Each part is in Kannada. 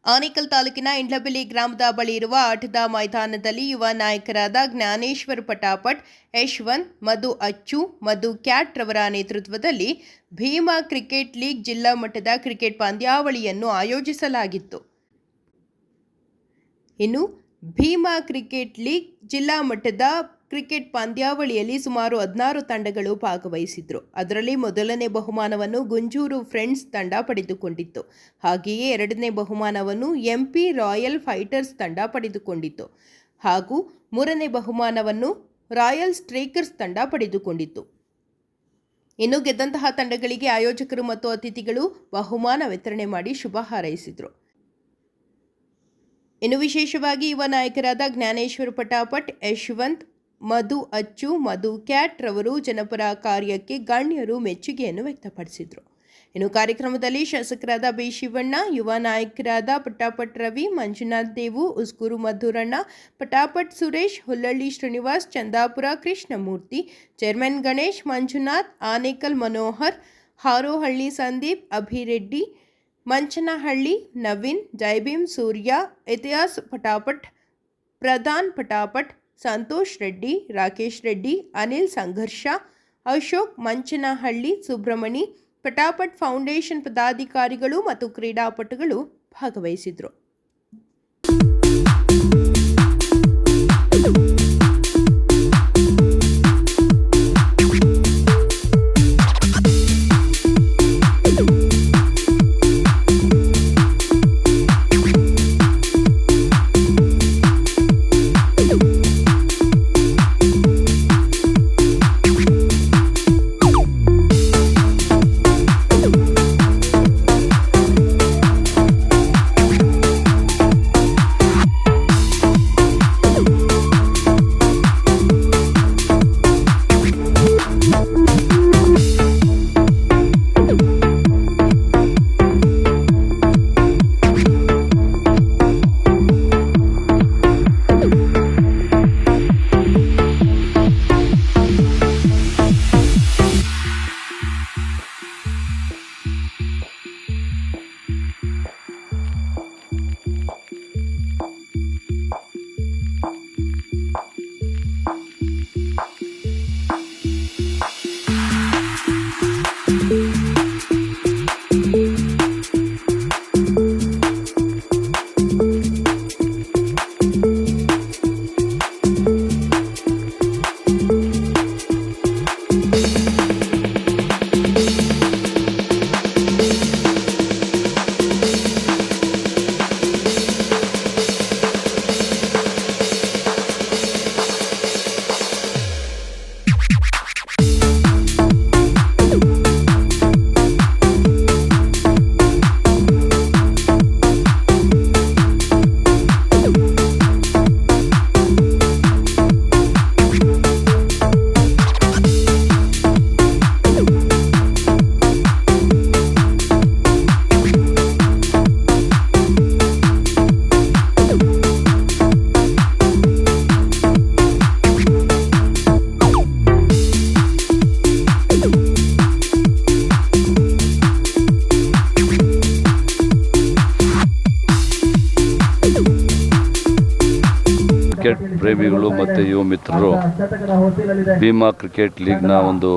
ಆನೇಕಲ್ ತಾಲೂಕಿನ ಇಂಡ್ಲಬೆಲೆ ಗ್ರಾಮದ ಬಳಿ ಇರುವ ಆಟದ ಮೈದಾನದಲ್ಲಿ ಯುವ ನಾಯಕರಾದ ಜ್ಞಾನೇಶ್ವರ್ ಪಟಾಪಟ್, ಯಶವಂತ್, ಮಧು ಅಚ್ಚು, ಮಧು ಕ್ಯಾಟ್ ರವರ ನೇತೃತ್ವದಲ್ಲಿ ಭೀಮಾ ಕ್ರಿಕೆಟ್ ಲೀಗ್ ಜಿಲ್ಲಾ ಮಟ್ಟದ ಕ್ರಿಕೆಟ್ ಪಂದ್ಯಾವಳಿಯನ್ನು ಆಯೋಜಿಸಲಾಗಿತ್ತು. ಇನ್ನು ಭೀಮಾ ಕ್ರಿಕೆಟ್ ಲೀಗ್ ಜಿಲ್ಲಾ ಮಟ್ಟದ ಕ್ರಿಕೆಟ್ ಪಂದ್ಯಾವಳಿಯಲ್ಲಿ ಸುಮಾರು 16 ತಂಡಗಳು ಭಾಗವಹಿಸಿದ್ರು. ಅದರಲ್ಲಿ ಮೊದಲನೇ ಬಹುಮಾನವನ್ನು ಗುಂಜೂರು ಫ್ರೆಂಡ್ಸ್ ತಂಡ ಪಡೆದುಕೊಂಡಿತ್ತು. ಹಾಗೆಯೇ ಎರಡನೇ ಬಹುಮಾನವನ್ನು ಎಂಪಿ ರಾಯಲ್ ಫೈಟರ್ಸ್ ತಂಡ ಪಡೆದುಕೊಂಡಿತ್ತು ಹಾಗೂ ಮೂರನೇ ಬಹುಮಾನವನ್ನು ರಾಯಲ್ ಸ್ಟ್ರೈಕರ್ಸ್ ತಂಡ ಪಡೆದುಕೊಂಡಿತ್ತು. ಇನ್ನು ಗೆದ್ದಂತಹ ತಂಡಗಳಿಗೆ ಆಯೋಜಕರು ಮತ್ತು ಅತಿಥಿಗಳು ಬಹುಮಾನ ವಿತರಣೆ ಮಾಡಿ ಶುಭ ಹಾರೈಸಿದರು. ಇನ್ನು ವಿಶೇಷವಾಗಿ ಯುವ ನಾಯಕರಾದ ಜ್ಞಾನೇಶ್ವರ್ ಪಟಾಪಟ್, ಯಶವಂತ್, ಮಧು ಅಚ್ಚು, ಮಧು ಕ್ಯಾಟ್ ರವರು ಜನಪರ ಕಾರ್ಯಕ್ಕೆ ಗಣ್ಯರು ಮೆಚ್ಚುಗೆಯನ್ನು ವ್ಯಕ್ತಪಡಿಸಿದರು. ಇನ್ನು ಕಾರ್ಯಕ್ರಮದಲ್ಲಿ ಶಾಸಕರಾದ ಬಿ ಶಿವಣ್ಣ, ಯುವ ನಾಯಕರಾದ ಪಟಾಪಟ್ ರವಿ, ಮಂಜುನಾಥ್ ದೇವು, ಉಸ್ಕೂರು ಮಧುರಣ್ಣ, ಪಟಾಪಟ್ ಸುರೇಶ್, ಹುಲ್ಲಳ್ಳಿ ಶ್ರೀನಿವಾಸ್, ಚಂದಾಪುರ ಕೃಷ್ಣಮೂರ್ತಿ, ಚೇರ್ಮನ್ ಗಣೇಶ್, ಮಂಜುನಾಥ್, ಆನೇಕಲ್ ಮನೋಹರ್, ಹಾರೋಹಳ್ಳಿ ಸಂದೀಪ್, ಅಭಿರೆಡ್ಡಿ, ಮಂಚನಹಳ್ಳಿ ನವೀನ್, ಜೈಭೀಮ್ ಸೂರ್ಯ, ಇತಿಹಾಸ್ ಪಟಾಪಟ್, ಪ್ರಧಾನ್ ಪಟಾಪಟ್, ಸಂತೋಷ್ ರೆಡ್ಡಿ, ರಾಕೇಶ್ ರೆಡ್ಡಿ, ಅನಿಲ್ ಸಂಘರ್ಷ, ಅಶೋಕ್, ಮಂಚನಹಳ್ಳಿ ಸುಬ್ರಹ್ಮಣಿ, ಪಟಾಪಟ್ ಫೌಂಡೇಶನ್ ಪದಾಧಿಕಾರಿಗಳು ಮತ್ತು ಕ್ರೀಡಾಪಟುಗಳು ಭಾಗವಹಿಸಿದರು. ಕ್ರಿಕೆಟ್ ಪ್ರೇಮಿಗಳು ಮತ್ತು ಯುವ ಮಿತ್ರರು ಭೀಮಾ ಕ್ರಿಕೆಟ್ ಲೀಗ್ನ ಒಂದು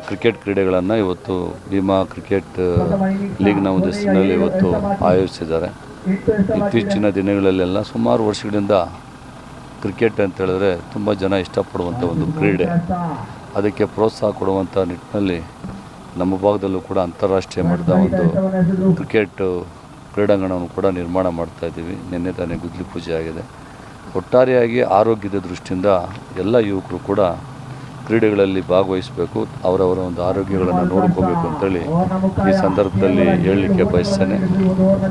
ಕ್ರಿಕೆಟ್ ಕ್ರೀಡೆಗಳನ್ನು ಇವತ್ತು ಭೀಮಾ ಕ್ರಿಕೆಟ್ ಲೀಗ್ನ ಒಂದು ಹೆಸರಿನಲ್ಲಿ ಇವತ್ತು ಆಯೋಜಿಸಿದ್ದಾರೆ. ಇತ್ತೀಚಿನ ದಿನಗಳಲ್ಲೆಲ್ಲ ಸುಮಾರು ವರ್ಷಗಳಿಂದ ಕ್ರಿಕೆಟ್ ಅಂತ ಹೇಳಿದ್ರೆ ತುಂಬ ಜನ ಇಷ್ಟಪಡುವಂಥ ಒಂದು ಕ್ರೀಡೆ. ಅದಕ್ಕೆ ಪ್ರೋತ್ಸಾಹ ಕೊಡುವಂಥ ನಿಟ್ಟಿನಲ್ಲಿ ನಮ್ಮ ಭಾಗದಲ್ಲೂ ಕೂಡ ಅಂತಾರಾಷ್ಟ್ರೀಯ ಮಟ್ಟದ ಒಂದು ಕ್ರಿಕೆಟ್ ಕ್ರೀಡಾಂಗಣವನ್ನು ಕೂಡ ನಿರ್ಮಾಣ ಮಾಡ್ತಾ ಇದ್ದೀವಿ. ನಿನ್ನೆ ತಾನೇ ಗುದ್ಲಿ ಪೂಜೆ ಆಗಿದೆ. ಒಟ್ಟಾರೆಯಾಗಿ ಆರೋಗ್ಯದ ದೃಷ್ಟಿಯಿಂದ ಎಲ್ಲ ಯುವಕರು ಕೂಡ ಕ್ರೀಡೆಗಳಲ್ಲಿ ಭಾಗವಹಿಸಬೇಕು, ಅವರವರ ಒಂದು ಆರೋಗ್ಯಗಳನ್ನು ನೋಡ್ಕೋಬೇಕು ಅಂತೇಳಿ ಈ ಸಂದರ್ಭದಲ್ಲಿ ಹೇಳಲಿಕ್ಕೆ ಬಯಸ್ತೇನೆ.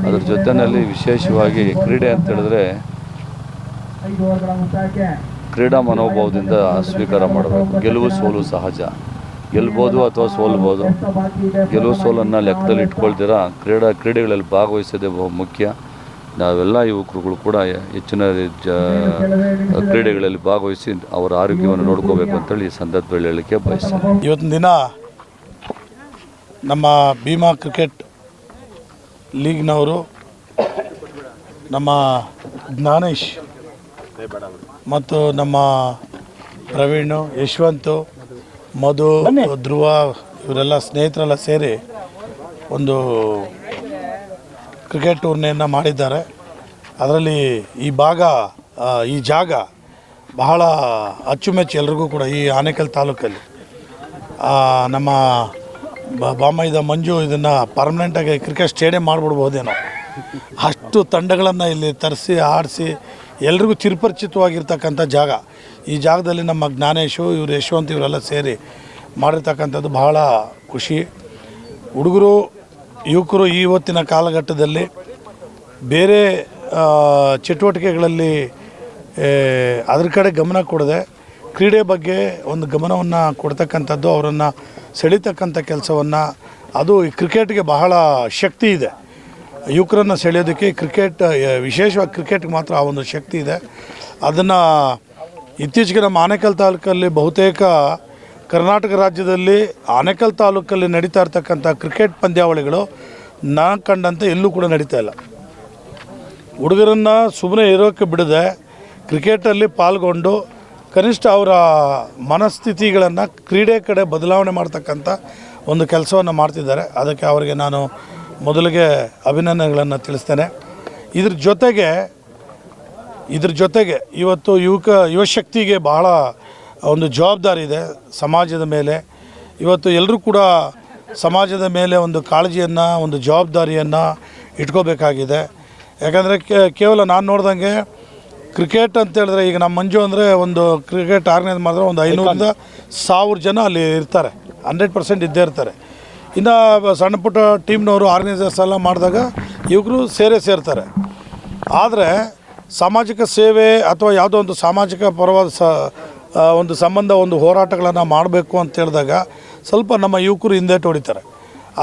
ಅದರ ಜೊತೆಯಲ್ಲಿ ವಿಶೇಷವಾಗಿ ಕ್ರೀಡೆ ಅಂತ ಹೇಳಿದ್ರೆ ಕ್ರೀಡಾ ಮನೋಭಾವದಿಂದ ಸ್ವೀಕಾರ ಮಾಡಬೇಕು. ಗೆಲುವು ಸೋಲು ಸಹಜ, ಗೆಲ್ಬೋದು ಅಥವಾ ಸೋಲ್ಬೋದು. ಗೆಲುವು ಸೋಲನ್ನು ಲೆಕ್ಕದಲ್ಲಿ ಇಟ್ಕೊಳ್ತೀರಾ ಕ್ರೀಡೆಗಳಲ್ಲಿ ಭಾಗವಹಿಸೋದೇ ಬಹು ಮುಖ್ಯ. ನಾವೆಲ್ಲ ಯುವಕರುಗಳು ಕೂಡ ಹೆಚ್ಚಿನ ಕ್ರೀಡೆಗಳಲ್ಲಿ ಭಾಗವಹಿಸಿ ಅವರ ಆರೋಗ್ಯವನ್ನು ನೋಡ್ಕೋಬೇಕು ಅಂತೇಳಿ ಈ ಸಂದರ್ಭದಲ್ಲಿ ಹೇಳಲಿಕ್ಕೆ ಬಯಸ್ತೇನೆ. ಇವತ್ತಿನ ದಿನ ನಮ್ಮ ಭೀಮಾ ಕ್ರಿಕೆಟ್ ಲೀಗ್ನವರು ನಮ್ಮ ಜ್ಞಾನೇಶ್ ಮತ್ತು ನಮ್ಮ ಪ್ರವೀಣ್, ಯಶವಂತ್, ಮಧು, ಧ್ರುವ ಇವರೆಲ್ಲ ಸ್ನೇಹಿತರೆಲ್ಲ ಸೇರಿ ಒಂದು ಕ್ರಿಕೆಟ್ ಟೂರ್ನಿಯನ್ನು ಮಾಡಿದ್ದಾರೆ. ಅದರಲ್ಲಿ ಈ ಜಾಗ ಬಹಳ ಅಚ್ಚುಮೆಚ್ಚು ಎಲ್ರಿಗೂ ಕೂಡ. ಈ ಆನೇಕಲ್ ತಾಲೂಕಲ್ಲಿ ನಮ್ಮ ಬಾಮೈದ ಮಂಜು ಇದನ್ನು ಪರ್ಮನೆಂಟಾಗಿ ಕ್ರಿಕೆಟ್ ಸ್ಟೇಡಿಯಂ ಮಾಡಿಬಿಡ್ಬೋದೇನೋ, ಅಷ್ಟು ತಂಡಗಳನ್ನು ಇಲ್ಲಿ ತರಿಸಿ ಆಡಿಸಿ ಎಲ್ರಿಗೂ ಚಿರಪರಿಚಿತವಾಗಿರ್ತಕ್ಕಂಥ ಜಾಗ. ಈ ಜಾಗದಲ್ಲಿ ನಮ್ಮ ಜ್ಞಾನೇಶು, ಇವರು ಯಶವಂತ್ ಇವರೆಲ್ಲ ಸೇರಿ ಮಾಡಿರ್ತಕ್ಕಂಥದ್ದು ಬಹಳ ಖುಷಿ. ಹುಡುಗರು ಯುವಕರು ಇವತ್ತಿನ ಕಾಲಘಟ್ಟದಲ್ಲಿ ಬೇರೆ ಚಟುವಟಿಕೆಗಳಲ್ಲಿ ಅದ್ರ ಕಡೆ ಗಮನ ಕೊಡದೆ ಕ್ರೀಡೆ ಬಗ್ಗೆ ಒಂದು ಗಮನವನ್ನು ಕೊಡ್ತಕ್ಕಂಥದ್ದು, ಅವರನ್ನು ಸೆಳೀತಕ್ಕಂಥ ಕೆಲಸವನ್ನು, ಅದು ಈ ಕ್ರಿಕೆಟ್ಗೆ ಬಹಳ ಶಕ್ತಿ ಇದೆ. ಯುವಕರನ್ನು ಸೆಳೆಯೋದಕ್ಕೆ ಕ್ರಿಕೆಟ್, ವಿಶೇಷವಾಗಿ ಕ್ರಿಕೆಟ್ಗೆ ಮಾತ್ರ ಆ ಒಂದು ಶಕ್ತಿ ಇದೆ. ಅದನ್ನು ಇತ್ತೀಚೆಗೆ ನಮ್ಮ ಆನೇಕಲ್ ತಾಲೂಕಲ್ಲಿ ಬಹುತೇಕ ಕರ್ನಾಟಕ ರಾಜ್ಯದಲ್ಲಿ ಆನೇಕಲ್ ತಾಲೂಕಲ್ಲಿ ನಡೀತಾ ಇರ್ತಕ್ಕಂಥ ಕ್ರಿಕೆಟ್ ಪಂದ್ಯಾವಳಿಗಳು ನಾನು ಕಂಡಂತೆ ಎಲ್ಲೂ ಕೂಡ ನಡೀತಾ ಇಲ್ಲ. ಹುಡುಗರನ್ನು ಸುಮ್ಮನೆ ಇರೋಕ್ಕೆ ಬಿಡದೆ ಕ್ರಿಕೆಟಲ್ಲಿ ಪಾಲ್ಗೊಂಡು ಕನಿಷ್ಠ ಅವರ ಮನಸ್ಥಿತಿಗಳನ್ನು ಕ್ರೀಡೆ ಕಡೆ ಬದಲಾವಣೆ ಮಾಡ್ತಕ್ಕಂಥ ಒಂದು ಕೆಲಸವನ್ನು ಮಾಡ್ತಿದ್ದಾರೆ. ಅದಕ್ಕೆ ಅವರಿಗೆ ನಾನು ಮೊದಲಿಗೆ ಅಭಿನಂದನೆಗಳನ್ನು ತಿಳಿಸ್ತೇನೆ. ಇದ್ರ ಜೊತೆಗೆ ಇವತ್ತು ಯುವಶಕ್ತಿಗೆ ಬಹಳ ಒಂದು ಜವಾಬ್ದಾರಿ ಇದೆ ಸಮಾಜದ ಮೇಲೆ. ಇವತ್ತು ಎಲ್ಲರೂ ಕೂಡ ಸಮಾಜದ ಮೇಲೆ ಒಂದು ಕಾಳಜಿಯನ್ನು, ಒಂದು ಜವಾಬ್ದಾರಿಯನ್ನು ಇಟ್ಕೋಬೇಕಾಗಿದೆ. ಯಾಕಂದರೆ ಕೇವಲ ನಾನು ನೋಡ್ದಂಗೆ ಕ್ರಿಕೆಟ್ ಅಂತ ಹೇಳಿದ್ರೆ, ಈಗ ನಮ್ಮ ಮಂಜು ಅಂದರೆ ಒಂದು ಕ್ರಿಕೆಟ್ ಆರ್ಗನೈಸ್ ಮಾಡಿದ್ರೆ ಒಂದು 500ರಿಂದ 1000 ಜನ ಅಲ್ಲಿ ಇರ್ತಾರೆ, 100% ಇದ್ದೇ ಇರ್ತಾರೆ. ಇನ್ನು ಸಣ್ಣ ಪುಟ್ಟ ಟೀಮ್ನವರು ಆರ್ಗನೈಸರ್ಸ್ ಎಲ್ಲ ಮಾಡಿದಾಗ ಯುವಕರು ಸೇರ್ತಾರೆ. ಆದರೆ ಸಾಮಾಜಿಕ ಸೇವೆ ಅಥವಾ ಯಾವುದೋ ಒಂದು ಸಾಮಾಜಿಕ ಪರವಾದ ಒಂದು ಸಂಬಂಧ, ಒಂದು ಹೋರಾಟಗಳನ್ನು ಮಾಡಬೇಕು ಅಂತ ಹೇಳಿದಾಗ ಸ್ವಲ್ಪ ನಮ್ಮ ಯುವಕರು ಹಿಂದೇಟು ಹೊಡಿತಾರೆ.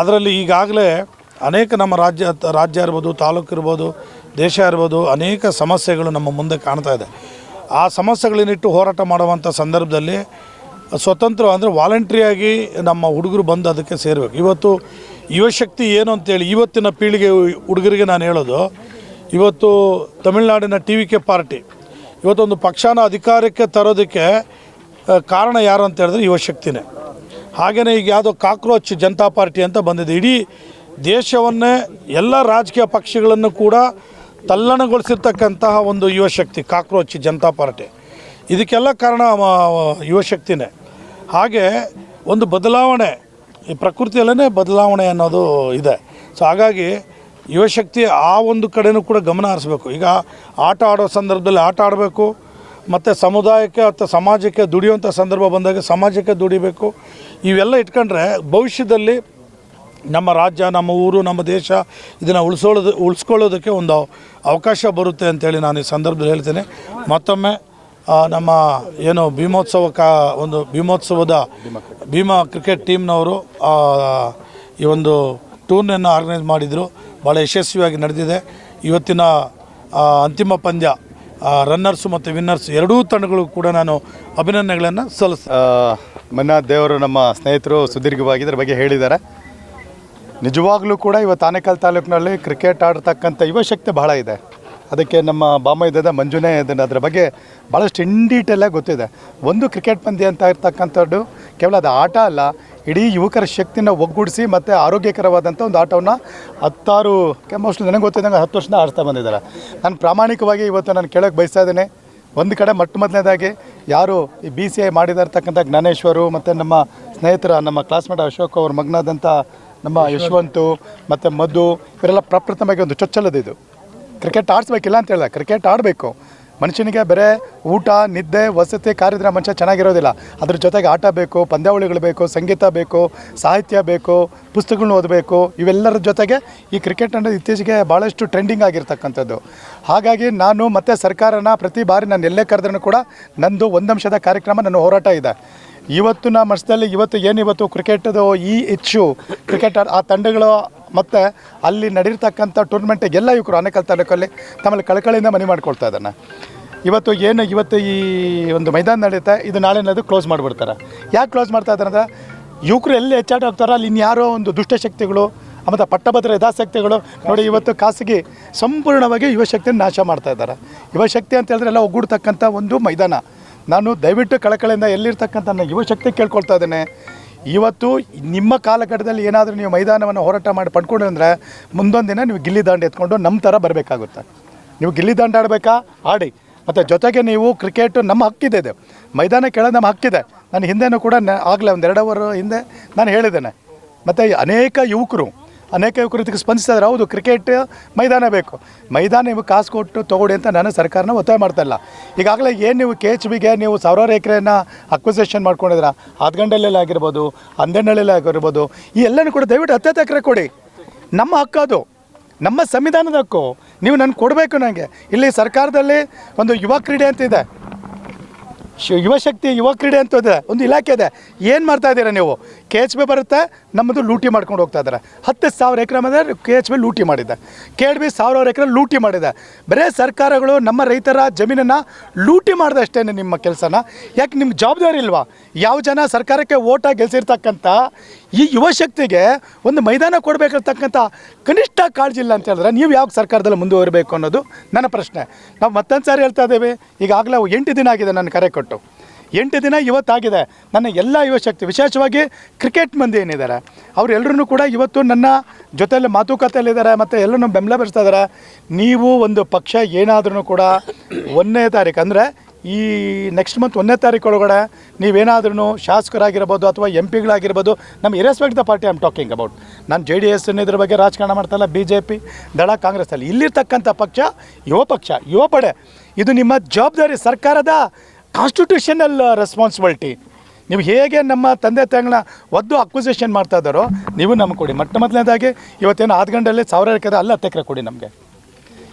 ಅದರಲ್ಲಿ ಈಗಾಗಲೇ ಅನೇಕ ನಮ್ಮ ರಾಜ್ಯ ಇರ್ಬೋದು, ತಾಲೂಕು ಇರ್ಬೋದು, ದೇಶ ಇರ್ಬೋದು, ಅನೇಕ ಸಮಸ್ಯೆಗಳು ನಮ್ಮ ಮುಂದೆ ಕಾಣ್ತಾ ಇದೆ. ಆ ಸಮಸ್ಯೆಗಳನ್ನಿಟ್ಟು ಹೋರಾಟ ಮಾಡುವಂಥ ಸಂದರ್ಭದಲ್ಲಿ ಸ್ವತಂತ್ರ ಅಂದರೆ ವಾಲಂಟ್ರಿಯಾಗಿ ನಮ್ಮ ಹುಡುಗರು ಬಂದು ಅದಕ್ಕೆ ಸೇರಬೇಕು. ಇವತ್ತು ಯುವಶಕ್ತಿ ಏನು ಅಂತೇಳಿ ಇವತ್ತಿನ ಪೀಳಿಗೆ ಹುಡುಗರಿಗೆ ನಾನು ಹೇಳೋದು, ಇವತ್ತು ತಮಿಳುನಾಡಿನ TVK ಪಾರ್ಟಿ ಇವತ್ತೊಂದು ಪಕ್ಷನ ಅಧಿಕಾರಕ್ಕೆ ತರೋದಕ್ಕೆ ಕಾರಣ ಯಾರು ಅಂತ ಹೇಳಿದ್ರೆ ಯುವಶಕ್ತಿನೇ. ಹಾಗೆಯೇ ಈಗ ಯಾವುದೋ ಕಾಕ್ರೋಚ್ ಜನತಾ ಪಾರ್ಟಿ ಅಂತ ಬಂದಿದೆ. ಇಡೀ ದೇಶವನ್ನೇ, ಎಲ್ಲ ರಾಜಕೀಯ ಪಕ್ಷಗಳನ್ನು ಕೂಡ ತಲ್ಲಣಗೊಳಿಸಿರ್ತಕ್ಕಂತಹ ಒಂದು ಯುವಶಕ್ತಿ ಕಾಕ್ರೋಚ್ ಜನತಾ ಪಾರ್ಟಿ. ಇದಕ್ಕೆಲ್ಲ ಕಾರಣ ಯುವಶಕ್ತಿನೇ. ಹಾಗೆ ಒಂದು ಬದಲಾವಣೆ, ಈ ಪ್ರಕೃತಿಯಲ್ಲೇ ಬದಲಾವಣೆ ಅನ್ನೋದು ಇದೆ. ಸೊ ಹಾಗಾಗಿ ಯುವಶಕ್ತಿ ಆ ಒಂದು ಕಡೆನೂ ಕೂಡ ಗಮನ ಹರಿಸ್ಬೇಕು. ಈಗ ಆಟ ಆಡೋ ಸಂದರ್ಭದಲ್ಲಿ ಆಟ ಆಡಬೇಕು, ಮತ್ತು ಸಮುದಾಯಕ್ಕೆ ಅಥವಾ ಸಮಾಜಕ್ಕೆ ದುಡಿಯುವಂಥ ಸಂದರ್ಭ ಬಂದಾಗ ಸಮಾಜಕ್ಕೆ ದುಡಿಬೇಕು. ಇವೆಲ್ಲ ಇಟ್ಕೊಂಡ್ರೆ ಭವಿಷ್ಯದಲ್ಲಿ ನಮ್ಮ ರಾಜ್ಯ, ನಮ್ಮ ಊರು, ನಮ್ಮ ದೇಶ ಇದನ್ನು ಉಳಿಸ್ಕೊಳ್ಳೋದಕ್ಕೆ ಒಂದು ಅವಕಾಶ ಬರುತ್ತೆ ಅಂತೇಳಿ ನಾನು ಈ ಸಂದರ್ಭದಲ್ಲಿ ಹೇಳ್ತೇನೆ. ಮತ್ತೊಮ್ಮೆ ನಮ್ಮ ಏನು ಭೀಮೋತ್ಸವದ ಭೀಮಾ ಕ್ರಿಕೆಟ್ ಟೀಮ್ನವರು ಈ ಒಂದು ಟೂರ್ನಿಯನ್ನು ಆರ್ಗನೈಸ್ ಮಾಡಿದರು. ಭಾಳ ಯಶಸ್ವಿಯಾಗಿ ನಡೆದಿದೆ. ಇವತ್ತಿನ ಅಂತಿಮ ಪಂದ್ಯ ರನ್ನರ್ಸು ಮತ್ತು ವಿನ್ನರ್ಸ್ ಎರಡೂ ತಂಡಗಳು ಕೂಡ ನಾನು ಅಭಿನಂದನೆಗಳನ್ನು ಮನ್ನ ದೇವರು ನಮ್ಮ ಸ್ನೇಹಿತರು ಸುದೀರ್ಘವಾಗಿ ಇದರ ಬಗ್ಗೆ ಹೇಳಿದ್ದಾರೆ. ನಿಜವಾಗ್ಲೂ ಕೂಡ ಇವತ್ತು ಆನೇಕಲ್ ತಾಲೂಕಿನಲ್ಲಿ ಕ್ರಿಕೆಟ್ ಆಡ್ತಕ್ಕಂಥ ಯುವಶಕ್ತಿ ಬಹಳ ಇದೆ. ಅದಕ್ಕೆ ನಮ್ಮ ಬಾಮೈದದ ಮಂಜುನೇ ಅದರ ಬಗ್ಗೆ ಭಾಳಷ್ಟು ಇನ್ ಡೀಟೇಲಾಗಿ ಗೊತ್ತಿದೆ. ಒಂದು ಕ್ರಿಕೆಟ್ ಪಂದ್ಯ ಅಂತ ಇರ್ತಕ್ಕಂಥದ್ದು ಕೇವಲ ಅದು ಆಟ ಅಲ್ಲ, ಇಡೀ ಯುವಕರ ಶಕ್ತಿನ ಒಗ್ಗೂಡಿಸಿ ಮತ್ತು ಆರೋಗ್ಯಕರವಾದಂಥ ಒಂದು ಆಟವನ್ನು 16 ಮೋಸ್ಟ್ಲಿ ನನಗೆ ಗೊತ್ತಿದ್ದಂಗೆ 10 ವರ್ಷದಿಂದ ಆಡ್ತಾ ಬಂದಿದ್ದಾರೆ. ನಾನು ಪ್ರಾಮಾಣಿಕವಾಗಿ ಇವತ್ತು ನಾನು ಕೇಳೋಕ್ಕೆ ಬಯಸ್ತಾ ಇದ್ದೇನೆ. ಒಂದು ಕಡೆ ಮೊದಲನೇದಾಗಿ ಯಾರು ಈ BCI ಮಾಡಿದಿರ್ತಕ್ಕಂಥ ಜ್ಞಾನೇಶ್ವರು ಮತ್ತು ನಮ್ಮ ಸ್ನೇಹಿತರ ನಮ್ಮ ಕ್ಲಾಸ್ಮೇಟ್ ಅಶೋಕ್ ಅವ್ರ ಮಗನಾದಂಥ ನಮ್ಮ ಯಶವಂತು ಮತ್ತು ಮಧು ಇವರೆಲ್ಲ ಪ್ರಪ್ರಥಮವಾಗಿ ಒಂದು ಚೊಚ್ಚಲದಿದು ಕ್ರಿಕೆಟ್ ಆಡಿಸ್ಬೇಕಿಲ್ಲ ಅಂತ ಹೇಳಿದೆ. ಕ್ರಿಕೆಟ್ ಆಡಬೇಕು. ಮನುಷ್ಯನಿಗೆ ಬರೀ ಊಟ, ನಿದ್ದೆ, ವಸತಿ, ಕಾರ್ಯದ್ರೆ ಮನುಷ್ಯ ಚೆನ್ನಾಗಿರೋದಿಲ್ಲ. ಅದ್ರ ಜೊತೆಗೆ ಆಟ ಬೇಕು, ಪಂದ್ಯಾವಳಿಗಳು ಬೇಕು, ಸಂಗೀತ ಬೇಕು, ಸಾಹಿತ್ಯ ಬೇಕು, ಪುಸ್ತಕಗಳನ್ನ ಓದಬೇಕು. ಇವೆಲ್ಲರ ಜೊತೆಗೆ ಈ ಕ್ರಿಕೆಟ್ ಅನ್ನೋದು ಇತ್ತೀಚೆಗೆ ಭಾಳಷ್ಟು ಟ್ರೆಂಡಿಂಗ್ ಆಗಿರ್ತಕ್ಕಂಥದ್ದು. ಹಾಗಾಗಿ ನಾನು ಮತ್ತೆ ಸರ್ಕಾರನ ಪ್ರತಿ ಬಾರಿ ನಾನು ಎಲ್ಲೇ ಕರೆದ್ರೂ ಕೂಡ ನಂದು 1 ಅಂಶದ ಕಾರ್ಯಕ್ರಮ, ನನ್ನ ಹೋರಾಟ ಇದೆ. ಇವತ್ತಿನ ಮಟ್ಟದಲ್ಲಿ ಇವತ್ತು ಕ್ರಿಕೆಟದು ಈ ಇಶ್ಯೂ ಕ್ರಿಕೆಟ್ ಆ ತಂಡಗಳು ಮತ್ತು ಅಲ್ಲಿ ನಡೆರ್ತಕ್ಕಂಥ ಟೂರ್ನಮೆಂಟಿಗೆ ಎಲ್ಲ ಯುವಕರು ಆನೇಕಲ್ ತಾಲೂಕಲ್ಲಿ ತಮ್ಮಲ್ಲಿ ಕಳಕಳಿಯಿಂದ ಮನವಿ ಮಾಡ್ಕೊಳ್ತಾ ಇದ್ದಾನೆ. ಇವತ್ತು ಈ ಒಂದು ಮೈದಾನ ನಡೆಯುತ್ತೆ, ಇದು ನಾಳೆನದು ಕ್ಲೋಸ್ ಮಾಡಿಬಿಡ್ತಾರೆ. ಯಾಕೆ ಕ್ಲೋಸ್ ಮಾಡ್ತಾ ಇದ್ದಾರೆ ಅಂದರೆ ಯುವಕರು ಎಲ್ಲಿ ಹೆಚ್ಚಾಟ ಹೋಗ್ತಾರೋ ಅಲ್ಲಿ ಇನ್ಯಾರೋ ಒಂದು ದುಷ್ಟಶಕ್ತಿಗಳು ಮತ್ತು ಪಟ್ಟಭದ್ರ ಹಿತಾಸಕ್ತಿಗಳು ನೋಡಿ ಇವತ್ತು ಖಾಸಗಿ ಸಂಪೂರ್ಣವಾಗಿ ಯುವಶಕ್ತಿಯನ್ನು ನಾಶ ಮಾಡ್ತಾ ಇದ್ದಾರೆ. ಯುವಶಕ್ತಿ ಅಂತ ಹೇಳಿದ್ರೆ ಎಲ್ಲ ಒಗ್ಗೂಡ್ತಕ್ಕಂಥ ಒಂದು ಮೈದಾನ. ನಾನು ದಯವಿಟ್ಟು ಕಳಕಳಿಯಿಂದ ಎಲ್ಲಿರ್ತಕ್ಕಂಥ ನನ್ನ ಯುವಶಕ್ತಿ ಕೇಳ್ಕೊಳ್ತಾ ಇದ್ದೇನೆ, ಇವತ್ತು ನಿಮ್ಮ ಕಾಲಘಟ್ಟದಲ್ಲಿ ಏನಾದರೂ ನೀವು ಮೈದಾನವನ್ನು ಹೋರಾಟ ಮಾಡಿ ಪಡ್ಕೊಂಡು ಅಂದರೆ ಮುಂದೊಂದು ದಿನ ನೀವು ಗಿಲ್ಲಿ ದಾಂಡು ಎತ್ಕೊಂಡು ನಮ್ಮ ಥರ ಬರಬೇಕಾಗುತ್ತೆ. ನೀವು ಗಿಲ್ಲಿ ದಾಂಡು ಆಡಬೇಕಾ ಆಡಿ, ಮತ್ತು ಜೊತೆಗೆ ನೀವು ಕ್ರಿಕೆಟು ನಮ್ಮ ಹಕ್ಕಿದೆ, ಇದು ಮೈದಾನ ಕೇಳೋದು ನಮ್ಮ ಹಕ್ಕಿದೆ. ನಾನು ಹಿಂದೆನೂ ಕೂಡ ಆಗಲೇ ಒಂದು 2 ಅವರ್ ಹಿಂದೆ ನಾನು ಹೇಳಿದ್ದೇನೆ. ಮತ್ತು ಅನೇಕ ಯುವಕರು ಇದಕ್ಕೆ ಸ್ಪಂದಿಸಿದ್ರೆ ಹೌದು ಕ್ರಿಕೆಟ್ ಮೈದಾನ ಬೇಕು, ಮೈದಾನ ನೀವು ಕಾಸು ಕೊಟ್ಟು ತೊಗೊಡಿ ಅಂತ ನಾನು ಸರ್ಕಾರನ ಒತ್ತಾಯ ಮಾಡ್ತಾಯಿಲ್ಲ. ಈಗಾಗಲೇ ಏನು ನೀವು KHBಗೆ ನೀವು ಸಾವಿರಾರು ಎಕರೆಯನ್ನು ಅಕ್ವಿಸೇಷನ್ ಮಾಡ್ಕೊಂಡಿದ್ರ, ಆದ್ಗಂಡಲ್ಲೆಲ್ಲ ಆಗಿರ್ಬೋದು, ಅಂದೆಣ್ಣೆಲ್ಲ ಆಗಿರ್ಬೋದು, ಈ ಎಲ್ಲನೂ ಕೂಡ ದಯವಿಟ್ಟು 10 ಎಕರೆ ಕೊಡಿ. ನಮ್ಮ ಹಕ್ಕು ಅದು, ನಮ್ಮ ಸಂವಿಧಾನದ ಹಕ್ಕು. ನೀವು ನನಗೆ ಕೊಡಬೇಕು. ನನಗೆ ಇಲ್ಲಿ ಸರ್ಕಾರದಲ್ಲಿ ಒಂದು ಯುವ ಕ್ರೀಡೆ ಅಂತ ಇದೆ, ಯುವಶಕ್ತಿ ಯುವ ಕ್ರೀಡೆ ಅಂತ ಇದೆ, ಒಂದು ಇಲಾಖೆ ಇದೆ. ಏನು ಮಾಡ್ತಾ ಇದ್ದೀರಾ ನೀವು? KHB ಬರುತ್ತೆ, ನಮ್ಮದು ಲೂಟಿ ಮಾಡ್ಕೊಂಡು ಹೋಗ್ತಾ ಇದ್ದಾರೆ. 10,000 ಎಕರೆ ಮೇಲೆ KHB ಲೂಟಿ ಮಾಡಿದೆ, KHB 1,000 ಎಕರೆ ಲೂಟಿ ಮಾಡಿದೆ. ಬರೀ ಸರ್ಕಾರಗಳು ನಮ್ಮ ರೈತರ ಜಮೀನನ್ನು ಲೂಟಿ ಮಾಡಿದೆ ಅಷ್ಟೇ ನಿಮ್ಮ ಕೆಲಸನ. ಯಾಕೆ ನಿಮ್ಗೆ ಜವಾಬ್ದಾರಿ ಇಲ್ವಾ? ಯಾವ ಜನ ಸರ್ಕಾರಕ್ಕೆ ಓಟಾಗಿ ಗೆಲ್ಸಿರ್ತಕ್ಕಂಥ ಈ ಯುವಶಕ್ತಿಗೆ ಒಂದು ಮೈದಾನ ಕೊಡಬೇಕಿರ್ತಕ್ಕಂಥ ಕನಿಷ್ಠ ಕಾಳಜಿ ಇಲ್ಲ ಅಂತ ಹೇಳಿದ್ರೆ ನೀವು ಯಾವ ಸರ್ಕಾರದಲ್ಲಿ ಮುಂದುವರಬೇಕು ಅನ್ನೋದು ನನ್ನ ಪ್ರಶ್ನೆ. ನಾವು ಮತ್ತೊಂದು ಸಾರಿ ಹೇಳ್ತಾ ಇದ್ದೇವೆ, ಈಗಾಗಲೇ 8 ದಿನ ಆಗಿದೆ ನನ್ನ ಕರೆ ಕೊಟ್ಟು, 8 ದಿನ ಇವತ್ತಾಗಿದೆ. ನನ್ನ ಎಲ್ಲ ಯುವಶಕ್ತಿ, ವಿಶೇಷವಾಗಿ ಕ್ರಿಕೆಟ್ ಮಂದಿ ಏನಿದ್ದಾರೆ ಅವರೆಲ್ಲರೂ ಕೂಡ ಇವತ್ತು ನನ್ನ ಜೊತೆಯಲ್ಲಿ ಮಾತುಕತೆಯಲ್ಲಿದ್ದಾರೆ ಮತ್ತು ಎಲ್ಲರೂ ಬೆಂಬಲ ಬೆಳೆಸ್ತಾ ಇದ್ದಾರೆ. ನೀವು ಒಂದು ಪಕ್ಷ ಏನಾದ್ರೂ ಕೂಡ 1ನೇ ತಾರೀಕು ಅಂದರೆ ಈ ನೆಕ್ಸ್ಟ್ ಮಂತ್ 1ನೇ ತಾರೀಕು ಒಳಗಡೆ ನೀವೇನಾದ್ರೂ ಶಾಸಕರಾಗಿರ್ಬೋದು ಅಥವಾ MP ಗಳಾಗಿರ್ಬೋದು, ನಮ್ಮ irrespective the party I'm talking about, ನಾನು JDS ಇದ್ರ ಬಗ್ಗೆ ರಾಜಕಾರಣ ಮಾಡ್ತಾಯಿಲ್ಲ, BJP ದಳ ಕಾಂಗ್ರೆಸ್ಸಲ್ಲಿ ಇಲ್ಲಿರ್ತಕ್ಕಂಥ ಪಕ್ಷ ಯುವ ಪಡೆ. ಇದು ನಿಮ್ಮ ಜವಾಬ್ದಾರಿ, ಸರ್ಕಾರದ ಕಾನ್ಸ್ಟಿಟ್ಯೂಷನಲ್ ರೆಸ್ಪಾನ್ಸಿಬಿಲಿಟಿ. ನೀವು ಹೇಗೆ ನಮ್ಮ ತಂದೆ ತಾಯಿಗಳನ್ನ ಒದ್ದು ಅಕ್ವಿಸೇಷನ್ ಮಾಡ್ತಾ ಇದ್ದಾರೋ ನೀವು ನಮ್ಗೆ ಕೊಡಿ. ಮೊದಲನೇದಾಗಿ ಇವತ್ತೇನು ಆದ್ಗಂಡಲ್ಲಿ 1,000 ಎಕರೆ ಅಲ್ಲ 10 ಎಕರೆ ಕೊಡಿ ನಮಗೆ.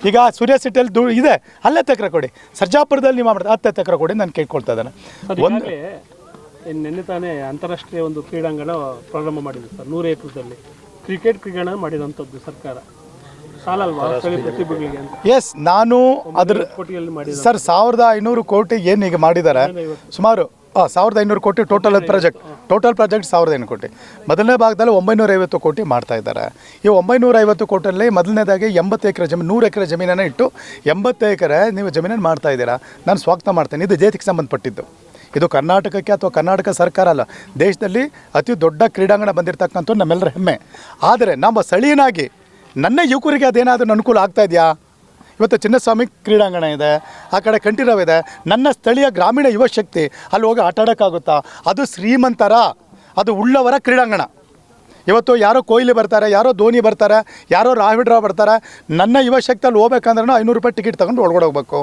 ಈಗ ಸೂರ್ಯ ಸಿಟಿಯಲ್ಲಿ ಇದೆ, ಅಲ್ಲೇ 10 ಎಕರೆ ಕೊಡಿ. ಸರ್ಜಾಪುರದಲ್ಲಿ ನೀವು ಮಾಡ್ತಾರೆ 10 ಎಕರೆ ಕೊಡಿ, ನಾನು ಕೇಳ್ಕೊಳ್ತಾ ಇದ್ದೇನೆ. ನಿನ್ನೆ ತಾನೇ ಅಂತಾರಾಷ್ಟ್ರೀಯ ಒಂದು ಕ್ರೀಡಾಂಗಣ ಪ್ರಾರಂಭ ಮಾಡಿದೆ ಸರ್, 100 ಎಕರೆದಲ್ಲಿ ಕ್ರಿಕೆಟ್ ಕ್ರೀಡಾಂಗಣ ಮಾಡಿದಂಥದ್ದು ಸರ್ಕಾರ. ಸಾಲಲ್ವಾ ಪ್ರತಿಭೆಗಳಿಗೆ ಅಂತ? ಎಸ್, ನಾನು ಅದ್ರ ಸರ್ 1,500 ಕೋಟಿ ಏನು ಈಗ ಮಾಡಿದ್ದಾರೆ, ಸುಮಾರು 1,500 ಕೋಟಿ ಟೋಟಲ್ ಪ್ರಾಜೆಕ್ಟ್ 1,500 ಕೋಟಿ. ಮೊದಲನೇ ಭಾಗದಲ್ಲಿ 950 ಕೋಟಿ ಮಾಡ್ತಾ ಇದ್ದಾರೆ. ಈ 950 ಕೋಟಿಯಲ್ಲಿ ಮೊದಲನೇದಾಗಿ 80 ಎಕರೆ ಜಮೀನು, 100 ಎಕರೆ ಜಮೀನನ್ನು ಇಟ್ಟು 80 ಎಕರೆ ನೀವು ಜಮೀನನ್ನು ಮಾಡ್ತಾ ಇದ್ದೀರಾ. ನಾನು ಸ್ವಾಗತ ಮಾಡ್ತೇನೆ. ಇದು ದೇಶಕ್ಕೆ ಸಂಬಂಧಪಟ್ಟಿದ್ದು, ಇದು ಕರ್ನಾಟಕಕ್ಕೆ ಅಥವಾ ಕರ್ನಾಟಕ ಸರ್ಕಾರ ಅಲ್ಲ, ದೇಶದಲ್ಲಿ ಅತಿ ದೊಡ್ಡ ಕ್ರೀಡಾಂಗಣ ಬಂದಿರತಕ್ಕಂಥ ನಮ್ಮೆಲ್ಲರ ಹೆಮ್ಮೆ. ಆದರೆ ನಮ್ಮ ಸ್ಥಳೀಯನಾಗಿ ನನ್ನ ಯುವಕರಿಗೆ ಅದೇನಾದರೂ ಅನುಕೂಲ ಆಗ್ತಾ ಇದೆಯಾ? ಇವತ್ತು ಚಿನ್ನಸ್ವಾಮಿ ಕ್ರೀಡಾಂಗಣ ಇದೆ, ಆ ಕಡೆ ಕಂಠೀರವ ಇದೆ. ನನ್ನ ಸ್ಥಳೀಯ ಗ್ರಾಮೀಣ ಯುವಶಕ್ತಿ ಅಲ್ಲಿ ಹೋಗಿ ಆಟ ಆಡೋಕ್ಕಾಗುತ್ತಾ? ಅದು ಶ್ರೀಮಂತರ, ಅದು ಉಳ್ಳವರ ಕ್ರೀಡಾಂಗಣ. ಇವತ್ತು ಯಾರೋ ಕೊಹ್ಲಿ ಬರ್ತಾರೆ, ಯಾರೋ ಧೋನಿ ಬರ್ತಾರೆ, ಯಾರೋ ರಾಹುಲ್ ಡ್ರಾ ಬರ್ತಾರೆ. ನನ್ನ ಯುವಶಕ್ತಿಯಲ್ಲಿ ಹೋಗ್ಬೇಕಂದ್ರೂ 500 ರೂಪಾಯಿ ಟಿಕೆಟ್ ತೊಗೊಂಡು ಒಳಗಡೆ ಹೋಗ್ಬೇಕು.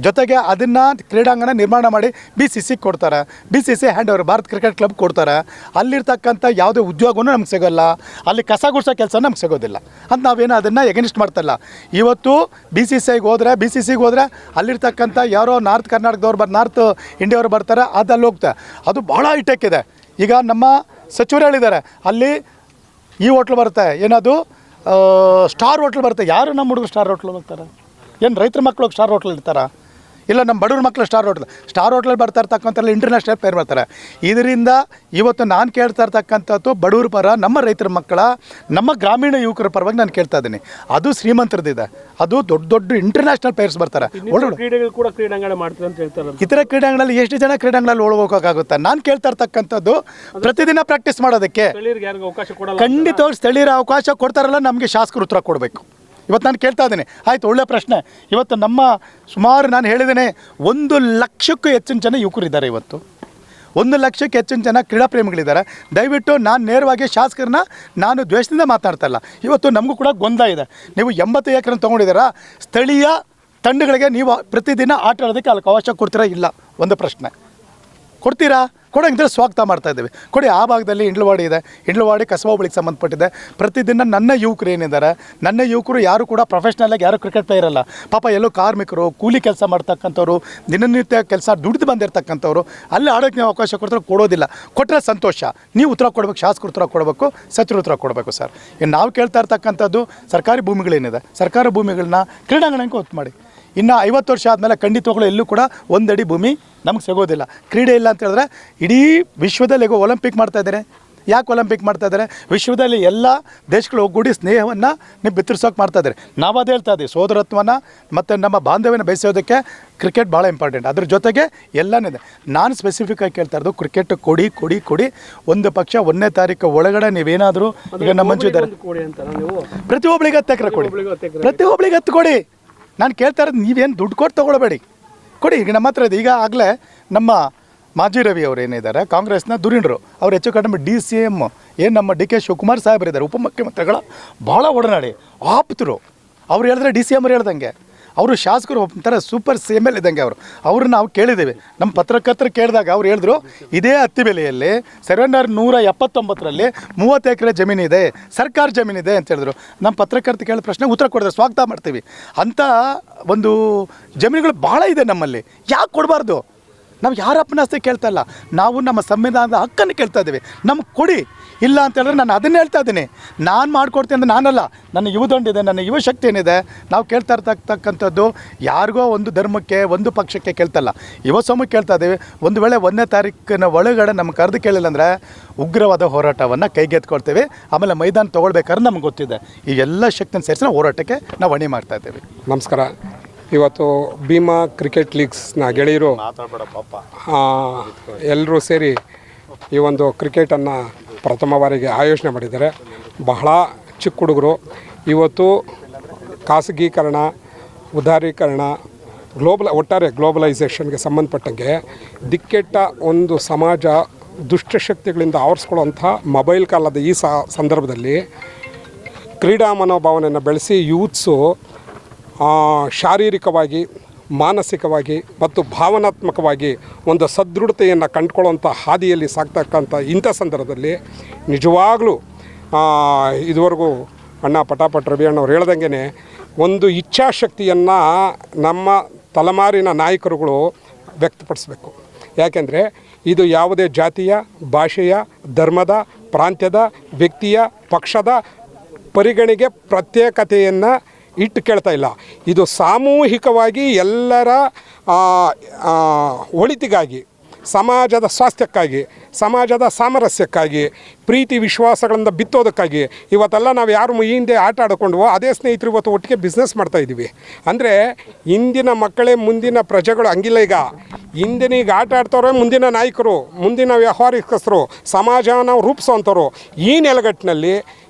ಜೊತೆಗೆ ಅದನ್ನು ಕ್ರೀಡಾಂಗಣ ನಿರ್ಮಾಣ ಮಾಡಿ BCC ಕೊಡ್ತಾರೆ, BCC hand over Bharat cricket club ಕೊಡ್ತಾರೆ. ಅಲ್ಲಿರ್ತಕ್ಕಂಥ ಯಾವುದೇ ಉದ್ಯೋಗವೂ ನಮ್ಗೆ ಸಿಗೋಲ್ಲ, ಅಲ್ಲಿ ಕಸ ಗುಡಿಸೋ ಕೆಲಸ ನಮ್ಗೆ ಸಿಗೋದಿಲ್ಲ ಅಂತ ನಾವೇನು ಅದನ್ನು ಎಗನಿಸ್ಟ್ ಮಾಡ್ತಾಯಿಲ್ಲ. ಇವತ್ತು BCCಗೆ ಹೋದರೆ ಅಲ್ಲಿರ್ತಕ್ಕಂಥ ಯಾರೋ ನಾರ್ತ್ ಕರ್ನಾಟಕದವ್ರು ನಾರ್ತ್ ಇಂಡಿಯವ್ರು ಬರ್ತಾರೆ, ಅದು ಅಲ್ಲಿ ಹೋಗ್ತಾರೆ. ಅದು ಭಾಳ ಹೈಟೆಕ್ ಇದೆ. ಈಗ ನಮ್ಮ ಸಚಿವರು ಹೇಳಿದ್ದಾರೆ, ಅಲ್ಲಿ ಈ ಹೋಟ್ಲ್ ಬರುತ್ತೆ, ಏನದು ಸ್ಟಾರ್ ಹೋಟ್ಲ್ ಬರುತ್ತೆ. ಯಾರು ನಮ್ಮ ಹುಡುಗರು ಸ್ಟಾರ್ ಹೋಟ್ಲ್ ಹೋಗ್ತಾರೆ? ಏನು ರೈತರ ಮಕ್ಕಳು ಸ್ಟಾರ್ ಹೋಟ್ಲ್ ಇರ್ತಾರಾ? ಇಲ್ಲ ನಮ್ಮ ಬಡವ್ರ ಮಕ್ಕಳು ಸ್ಟಾರ್ ಹೋಟ್ಲಲ್ಲಿ ಬರ್ತಾ ಇರ್ತಕ್ಕಂಥಲ್ಲಿ ಇಂಟರ್ನ್ಯಾಷನಲ್ ಪೇರ್ ಬರ್ತಾರೆ. ಇದರಿಂದ ಇವತ್ತು ನಾನು ಕೇಳ್ತಾ ಇರ್ತಕ್ಕಂಥದ್ದು ಬಡವ್ರ ಪರ, ನಮ್ಮ ರೈತರ ಮಕ್ಕಳ, ನಮ್ಮ ಗ್ರಾಮೀಣ ಯುವಕರ ಪರವಾಗಿ ನಾನು ಕೇಳ್ತಾ ಇದ್ದೀನಿ. ಅದು ಶ್ರೀಮಂತರದಿದೆ, ಅದು ದೊಡ್ಡ ದೊಡ್ಡ ಇಂಟರ್ನ್ಯಾಷನಲ್ ಪ್ಲೇಯರ್ಸ್ ಬರ್ತಾರೆ. ಕ್ರೀಡೆಗಳು ಕೂಡ ಕ್ರೀಡಾಂಗಣ ಮಾಡ್ತಾರೆ ಅಂತ ಹೇಳ್ತಾರೆ. ಇತರ ಕ್ರೀಡಾಂಗಣದಲ್ಲಿ ಎಷ್ಟು ಜನ ಕ್ರೀಡಾಂಗಣದಲ್ಲಿ ಹೋಗೋಕ್ಕಾಗುತ್ತೆ? ನಾನು ಕೇಳ್ತಾ ಇರ್ತಕ್ಕಂಥದ್ದು ಪ್ರತಿದಿನ ಪ್ರಾಕ್ಟೀಸ್ ಮಾಡೋದಕ್ಕೆ ಖಂಡಿತವಾಗಿ ಸ್ಥಳೀಯರ ಅವಕಾಶ ಕೊಡ್ತಾರಲ್ಲ, ನಮಗೆ ಶಾಸಕರು ಉತ್ತರ ಕೊಡಬೇಕು. ಇವತ್ತು ನಾನು ಕೇಳ್ತಾ ಇದ್ದೀನಿ. ಆಯಿತು, ಒಳ್ಳೆ ಪ್ರಶ್ನೆ. ಇವತ್ತು ನಮ್ಮ ಸುಮಾರು ನಾನು ಹೇಳಿದ್ದೇನೆ 1 ಲಕ್ಷಕ್ಕೂ ಹೆಚ್ಚಿನ ಜನ ಯುವಕರಿದ್ದಾರೆ. ಇವತ್ತು 1 ಲಕ್ಷಕ್ಕೆ ಹೆಚ್ಚಿನ ಜನ ಕ್ರೀಡಾ ಪ್ರೇಮಿಗಳಿದ್ದಾರೆ. ದಯವಿಟ್ಟು ನಾನು ನೇರವಾಗಿ ಶಾಸಕರನ್ನ ನಾನು ದ್ವೇಷದಿಂದ ಮಾತಾಡ್ತಾ ಇಲ್ಲ. ಇವತ್ತು ನಮಗೂ ಕೂಡ ಗೊಂದಲ ಇದೆ. ನೀವು 80 ಎಕರೆ ತೊಗೊಂಡಿದ್ದೀರಾ, ಸ್ಥಳೀಯ ತಂಡಗಳಿಗೆ ನೀವು ಪ್ರತಿದಿನ ಆಟ ಆಡೋದಕ್ಕೆ ಅಲ್ಲಿ ಅವಕಾಶ ಕೊಡ್ತೀರಾ? ಇಲ್ಲ, ಒಂದು ಪ್ರಶ್ನೆ. ಕೊಡ್ತೀರಾ? ಕೊಡೋಂಗಿದ್ರೆ ಸ್ವಾಗತ ಮಾಡ್ತಾ ಇದ್ದೀವಿ, ಕೊಡಿ. ಆ ಭಾಗದಲ್ಲಿ ಇಂಡ್ಲವಾಡಿ ಇದೆ, ಇಂಡ್ಲವಾಡಿ ಕಸಬಾ ಹೋಬಳಿಗೆ ಸಂಬಂಧಪಟ್ಟಿದೆ. ಪ್ರತಿದಿನ ನನ್ನ ಯುವಕರು ಏನಿದ್ದಾರೆ, ನನ್ನ ಯುವಕರು ಯಾರು ಕೂಡ ಪ್ರೊಫೆಷ್ನಲಾಗಿ ಯಾರು ಕ್ರಿಕೆಟ್ ಪ್ಲೇಯರ್ ಅಲ್ಲ. ಪಾಪ ಎಲ್ಲೋ ಕಾರ್ಮಿಕರು, ಕೂಲಿ ಕೆಲಸ ಮಾಡ್ತಕ್ಕಂಥವ್ರು, ದಿನನಿತ್ಯ ಕೆಲಸ ದುಡಿದು ಬಂದಿರತಕ್ಕಂಥವ್ರು ಅಲ್ಲಿ ಆಡೋಕ್ಕೆ ನೀವು ಅವಕಾಶ ಕೊಡ್ತಾರೆ, ಕೊಡೋದಿಲ್ಲ. ಕೊಟ್ಟರೆ ಸಂತೋಷ. ನೀವು ಉತ್ತರ ಕೊಡಬೇಕು, ಶಾಸಕರು ಉತ್ತರ ಕೊಡಬೇಕು, ಸಚಿವರು ಉತ್ತರ ಕೊಡಬೇಕು ಸರ್. ಇನ್ನು ನಾವು ಕೇಳ್ತಾ ಇರ್ತಕ್ಕಂಥದ್ದು ಸರ್ಕಾರಿ ಭೂಮಿಗಳೇನಿದೆ, ಸರ್ಕಾರಿ ಭೂಮಿಗಳನ್ನ ಕ್ರೀಡಾಂಗಣಕ್ಕೆ ಒತ್ತು ಮಾಡಿ. ಇನ್ನು 50 ವರ್ಷ ಆದಮೇಲೆ ಖಂಡಿತವಾಗ್ಲೂ ಎಲ್ಲೂ ಕೂಡ 1 ಅಡಿ ಭೂಮಿ ನಮಗೆ ಸಿಗೋದಿಲ್ಲ. ಕ್ರೀಡೆ ಇಲ್ಲ ಅಂತ ಹೇಳಿದ್ರೆ ಇಡೀ ವಿಶ್ವದಲ್ಲಿ ಈಗ ಒಲಿಂಪಿಕ್ ಮಾಡ್ತಾಯಿದ್ದಾರೆ. ಯಾಕೆ ಒಲಿಂಪಿಕ್ ಮಾಡ್ತಾ ಇದ್ದಾರೆ? ವಿಶ್ವದಲ್ಲಿ ಎಲ್ಲ ದೇಶಗಳು ಒಗ್ಗೂಡಿ ಸ್ನೇಹವನ್ನು ನೀವು ಬಿತ್ತರಿಸೋಕೆ ಮಾಡ್ತಾ ಇದ್ದಾರೆ. ನಾವು ಅದೇ ಹೇಳ್ತಾ ಇದ್ದೀವಿ, ಸೋದರತ್ವನ ಮತ್ತು ನಮ್ಮ ಬಾಂಧವ್ಯನ ಬೆಳೆಸೋದಕ್ಕೆ ಕ್ರಿಕೆಟ್ ಭಾಳ ಇಂಪಾರ್ಟೆಂಟ್. ಅದ್ರ ಜೊತೆಗೆ ಎಲ್ಲನೇ ಇದೆ. ನಾನು ಸ್ಪೆಸಿಫಿಕ್ಕಾಗಿ ಕೇಳ್ತಾ ಇರೋದು ಕ್ರಿಕೆಟ್ ಕೊಡಿ ಒಂದು ಪಕ್ಷ 1ನೇ ತಾರೀಕು ಒಳಗಡೆ ನೀವೇನಾದರೂ ಈಗ ನಮ್ಮ ಮಂಜು ಇದ್ದಾರೆ ಕೊಡಿ ಅಂತ ನೀವು ಪ್ರತಿಯೊಬ್ಬಳಿಗೆ 10 ಎಕರೆ ಕೊಡಿ, ಪ್ರತಿಯೊಬ್ಬಳಿಗೆ 10 ಕೊಡಿ. ನಾನು ಕೇಳ್ತಾ ಇರೋದು ನೀವೇನು ದುಡ್ಡು ಕೊಟ್ಟು ತೊಗೊಳ್ಬೇಡಿ, ಕೊಡಿ. ಈಗ ನಮ್ಮ ಹತ್ರ ಇದೆ. ಈಗ ಆಗಲೇ ನಮ್ಮ ಮಾಜಿ ರವಿ ಅವರು ಏನಿದ್ದಾರೆ ಕಾಂಗ್ರೆಸ್ನ ಧುರೀಣರು, ಅವ್ರು ಹೆಚ್ಚು ಕಡಿಮೆ DCM ಏನು ನಮ್ಮ DK ಶಿವಕುಮಾರ್ ಸಾಹೇಬರಿದ್ದಾರೆ, ಉಪಮುಖ್ಯಮಂತ್ರಿಗಳ ಭಾಳ ಒಡನಾಡಿ ಆಪ್ತರು. ಅವ್ರು ಹೇಳಿದ್ರೆ DCM ಅವ್ರು ಹೇಳ್ದಂಗೆ, ಅವರು ಶಾಸಕರು ಒಂಥರ ಸೂಪರ್ CML ಇದ್ದಂಗೆ ಅವ್ರನ್ನ ನಾವು ಕೇಳಿದ್ದೇವೆ. ನಮ್ಮ ಪತ್ರಕರ್ತರು ಕೇಳಿದಾಗ ಅವ್ರು ಹೇಳಿದ್ರು, ಇದೇ ಅತ್ತಿಬೆಲೆಯಲ್ಲಿ ಸರ್ವೆನರ್ 179ರಲ್ಲಿ 30 ಎಕರೆ ಜಮೀನಿದೆ, ಸರ್ಕಾರ ಜಮೀನಿದೆ ಅಂತ ಹೇಳಿದ್ರು. ನಮ್ಮ ಪತ್ರಕರ್ತ ಕೇಳಿದ ಪ್ರಶ್ನೆ ಉತ್ತರ ಕೊಡಿದ್ರೆ ಸ್ವಾಗತ ಮಾಡ್ತೀವಿ. ಅಂಥ ಒಂದು ಜಮೀನುಗಳು ಭಾಳ ಇದೆ ನಮ್ಮಲ್ಲಿ, ಯಾಕೆ ಕೊಡಬಾರ್ದು? ನಾವು ಯಾರ ಅಪ್ಪನಾಸ್ತಿ ಕೇಳ್ತಾ ಇಲ್ಲ, ನಾವು ನಮ್ಮ ಸಂವಿಧಾನದ ಹಕ್ಕನ್ನು ಕೇಳ್ತಾ ಇದ್ದೀವಿ. ನಮ್ಗೆ ಕೊಡಿ. ಇಲ್ಲ ಅಂತ ಹೇಳಿದ್ರೆ ನಾನು ಅದನ್ನೇ ಹೇಳ್ತಾ ಇದ್ದೀನಿ. ನಾನು ಮಾಡಿಕೊಡ್ತೀನಿ ಅಂದರೆ ನಾನಲ್ಲ, ನನ್ನ ಯುವದೊಂದಿದೆ, ನನ್ನ ಯುವ ಶಕ್ತಿ ಏನಿದೆ. ನಾವು ಕೇಳ್ತಾ ಇರ್ತಕ್ಕಂಥದ್ದು ಯಾರಿಗೋ ಒಂದು ಧರ್ಮಕ್ಕೆ, ಒಂದು ಪಕ್ಷಕ್ಕೆ ಕೇಳ್ತಲ್ಲ, ಯುವ ಸಮೂಹಕ್ಕೆ ಕೇಳ್ತಾ ಇದ್ದೀವಿ. ಒಂದು ವೇಳೆ 1ನೇ ತಾರೀಕಿನ ಒಳಗಡೆ ನಮ್ಗೆ ಕರೆದು ಕೇಳಿಲ್ಲ ಅಂದರೆ ಉಗ್ರವಾದ ಹೋರಾಟವನ್ನು ಕೈಗೆತ್ಕೊಳ್ತೇವೆ. ಆಮೇಲೆ ಮೈದಾನ ತೊಗೊಳ್ಬೇಕಾದ್ರೆ ನಮ್ಗೆ ಗೊತ್ತಿದೆ. ಈ ಎಲ್ಲ ಶಕ್ತಿನ ಸೇರಿಸಿ ನಾವು ಹೋರಾಟಕ್ಕೆ ನಾವು ಅಣಿ ಮಾಡ್ತಾ ಇದ್ದೀವಿ. ನಮಸ್ಕಾರ. ಇವತ್ತು ಭೀಮಾ ಕ್ರಿಕೆಟ್ ಲೀಗ್ಸ್ನ ಗೆಳೆಯರು ಎಲ್ಲರೂ ಸೇರಿ ಈ ಒಂದು ಕ್ರಿಕೆಟನ್ನು ಪ್ರಥಮ ಬಾರಿಗೆ ಆಯೋಜನೆ ಮಾಡಿದ್ದಾರೆ. ಬಹಳ ಚಿಕ್ಕ ಹುಡುಗರು. ಇವತ್ತು ಖಾಸಗೀಕರಣ, ಉದಾರೀಕರಣ, ಒಟ್ಟಾರೆ ಗ್ಲೋಬಲೈಸೇಷನ್ಗೆ ಸಂಬಂಧಪಟ್ಟಂಗೆ ದಿಕ್ಕೆಟ್ಟ ಒಂದು ಸಮಾಜ ದುಷ್ಟಶಕ್ತಿಗಳಿಂದ ಆವರಿಸ್ಕೊಳ್ಳುವಂಥ ಮೊಬೈಲ್ ಕಾಲದ ಈ ಸಂದರ್ಭದಲ್ಲಿ ಕ್ರೀಡಾ ಮನೋಭಾವನೆಯನ್ನು ಬೆಳೆಸಿ ಯೂತ್ಸು ಶಾರೀರಿಕವಾಗಿ, ಮಾನಸಿಕವಾಗಿ ಮತ್ತು ಭಾವನಾತ್ಮಕವಾಗಿ ಒಂದು ಸದೃಢತೆಯನ್ನು ಕಂಡುಕೊಳ್ಳುವಂಥ ಹಾದಿಯಲ್ಲಿ ಸಾಗ್ತಕ್ಕಂಥ ಇಂಥ ಸಂದರ್ಭದಲ್ಲಿ ನಿಜವಾಗಲೂ ಇದುವರೆಗೂ ಅಣ್ಣ ಪಟಾಪಟ್ ರವಿ ಅಣ್ಣವ್ರು ಹೇಳ್ದಂಗೆ ಒಂದು ಇಚ್ಛಾಶಕ್ತಿಯನ್ನು ನಮ್ಮ ತಲೆಮಾರಿನ ನಾಯಕರುಗಳು ವ್ಯಕ್ತಪಡಿಸಬೇಕು. ಯಾಕೆಂದರೆ ಇದು ಯಾವುದೇ ಜಾತಿಯ, ಭಾಷೆಯ, ಧರ್ಮದ, ಪ್ರಾಂತ್ಯದ, ವ್ಯಕ್ತಿಯ, ಪಕ್ಷದ ಪರಿಗಣೆಗೆ ಪ್ರತ್ಯೇಕತೆಯನ್ನು ಇಟ್ಟು ಕೇಳ್ತಾ ಇಲ್ಲ. ಇದು ಸಾಮೂಹಿಕವಾಗಿ ಎಲ್ಲರ ಒಳಿತಿಗಾಗಿ, ಸಮಾಜದ ಸ್ವಾಸ್ಥ್ಯಕ್ಕಾಗಿ, ಸಮಾಜದ ಸಾಮರಸ್ಯಕ್ಕಾಗಿ, ಪ್ರೀತಿ ವಿಶ್ವಾಸಗಳಿಂದ ಬಿತ್ತೋದಕ್ಕಾಗಿ ಇವತ್ತೆಲ್ಲ ನಾವು ಯಾರು ಹಿಂದೆ ಆಟ ಆಡಿಕೊಂಡ್ವೋ ಅದೇ ಸ್ನೇಹಿತರು ಇವತ್ತು ಒಟ್ಟಿಗೆ ಬಿಸ್ನೆಸ್ ಮಾಡ್ತಾಯಿದ್ದೀವಿ. ಅಂದರೆ ಇಂದಿನ ಮಕ್ಕಳೇ ಮುಂದಿನ ಪ್ರಜೆಗಳು. ಹಂಗಿಲ್ಲ. ಈಗ ಹಿಂದಿನ ಆಟ ಆಡ್ತವ್ರೆ ಮುಂದಿನ ನಾಯಕರು, ಮುಂದಿನ ವ್ಯವಹಾರಿಕಸ್ಥರು, ಸಮಾಜನ ರೂಪಿಸೋವಂಥವ್ರು. ಈ ನೆಲಗಟ್ಟಿನಲ್ಲಿ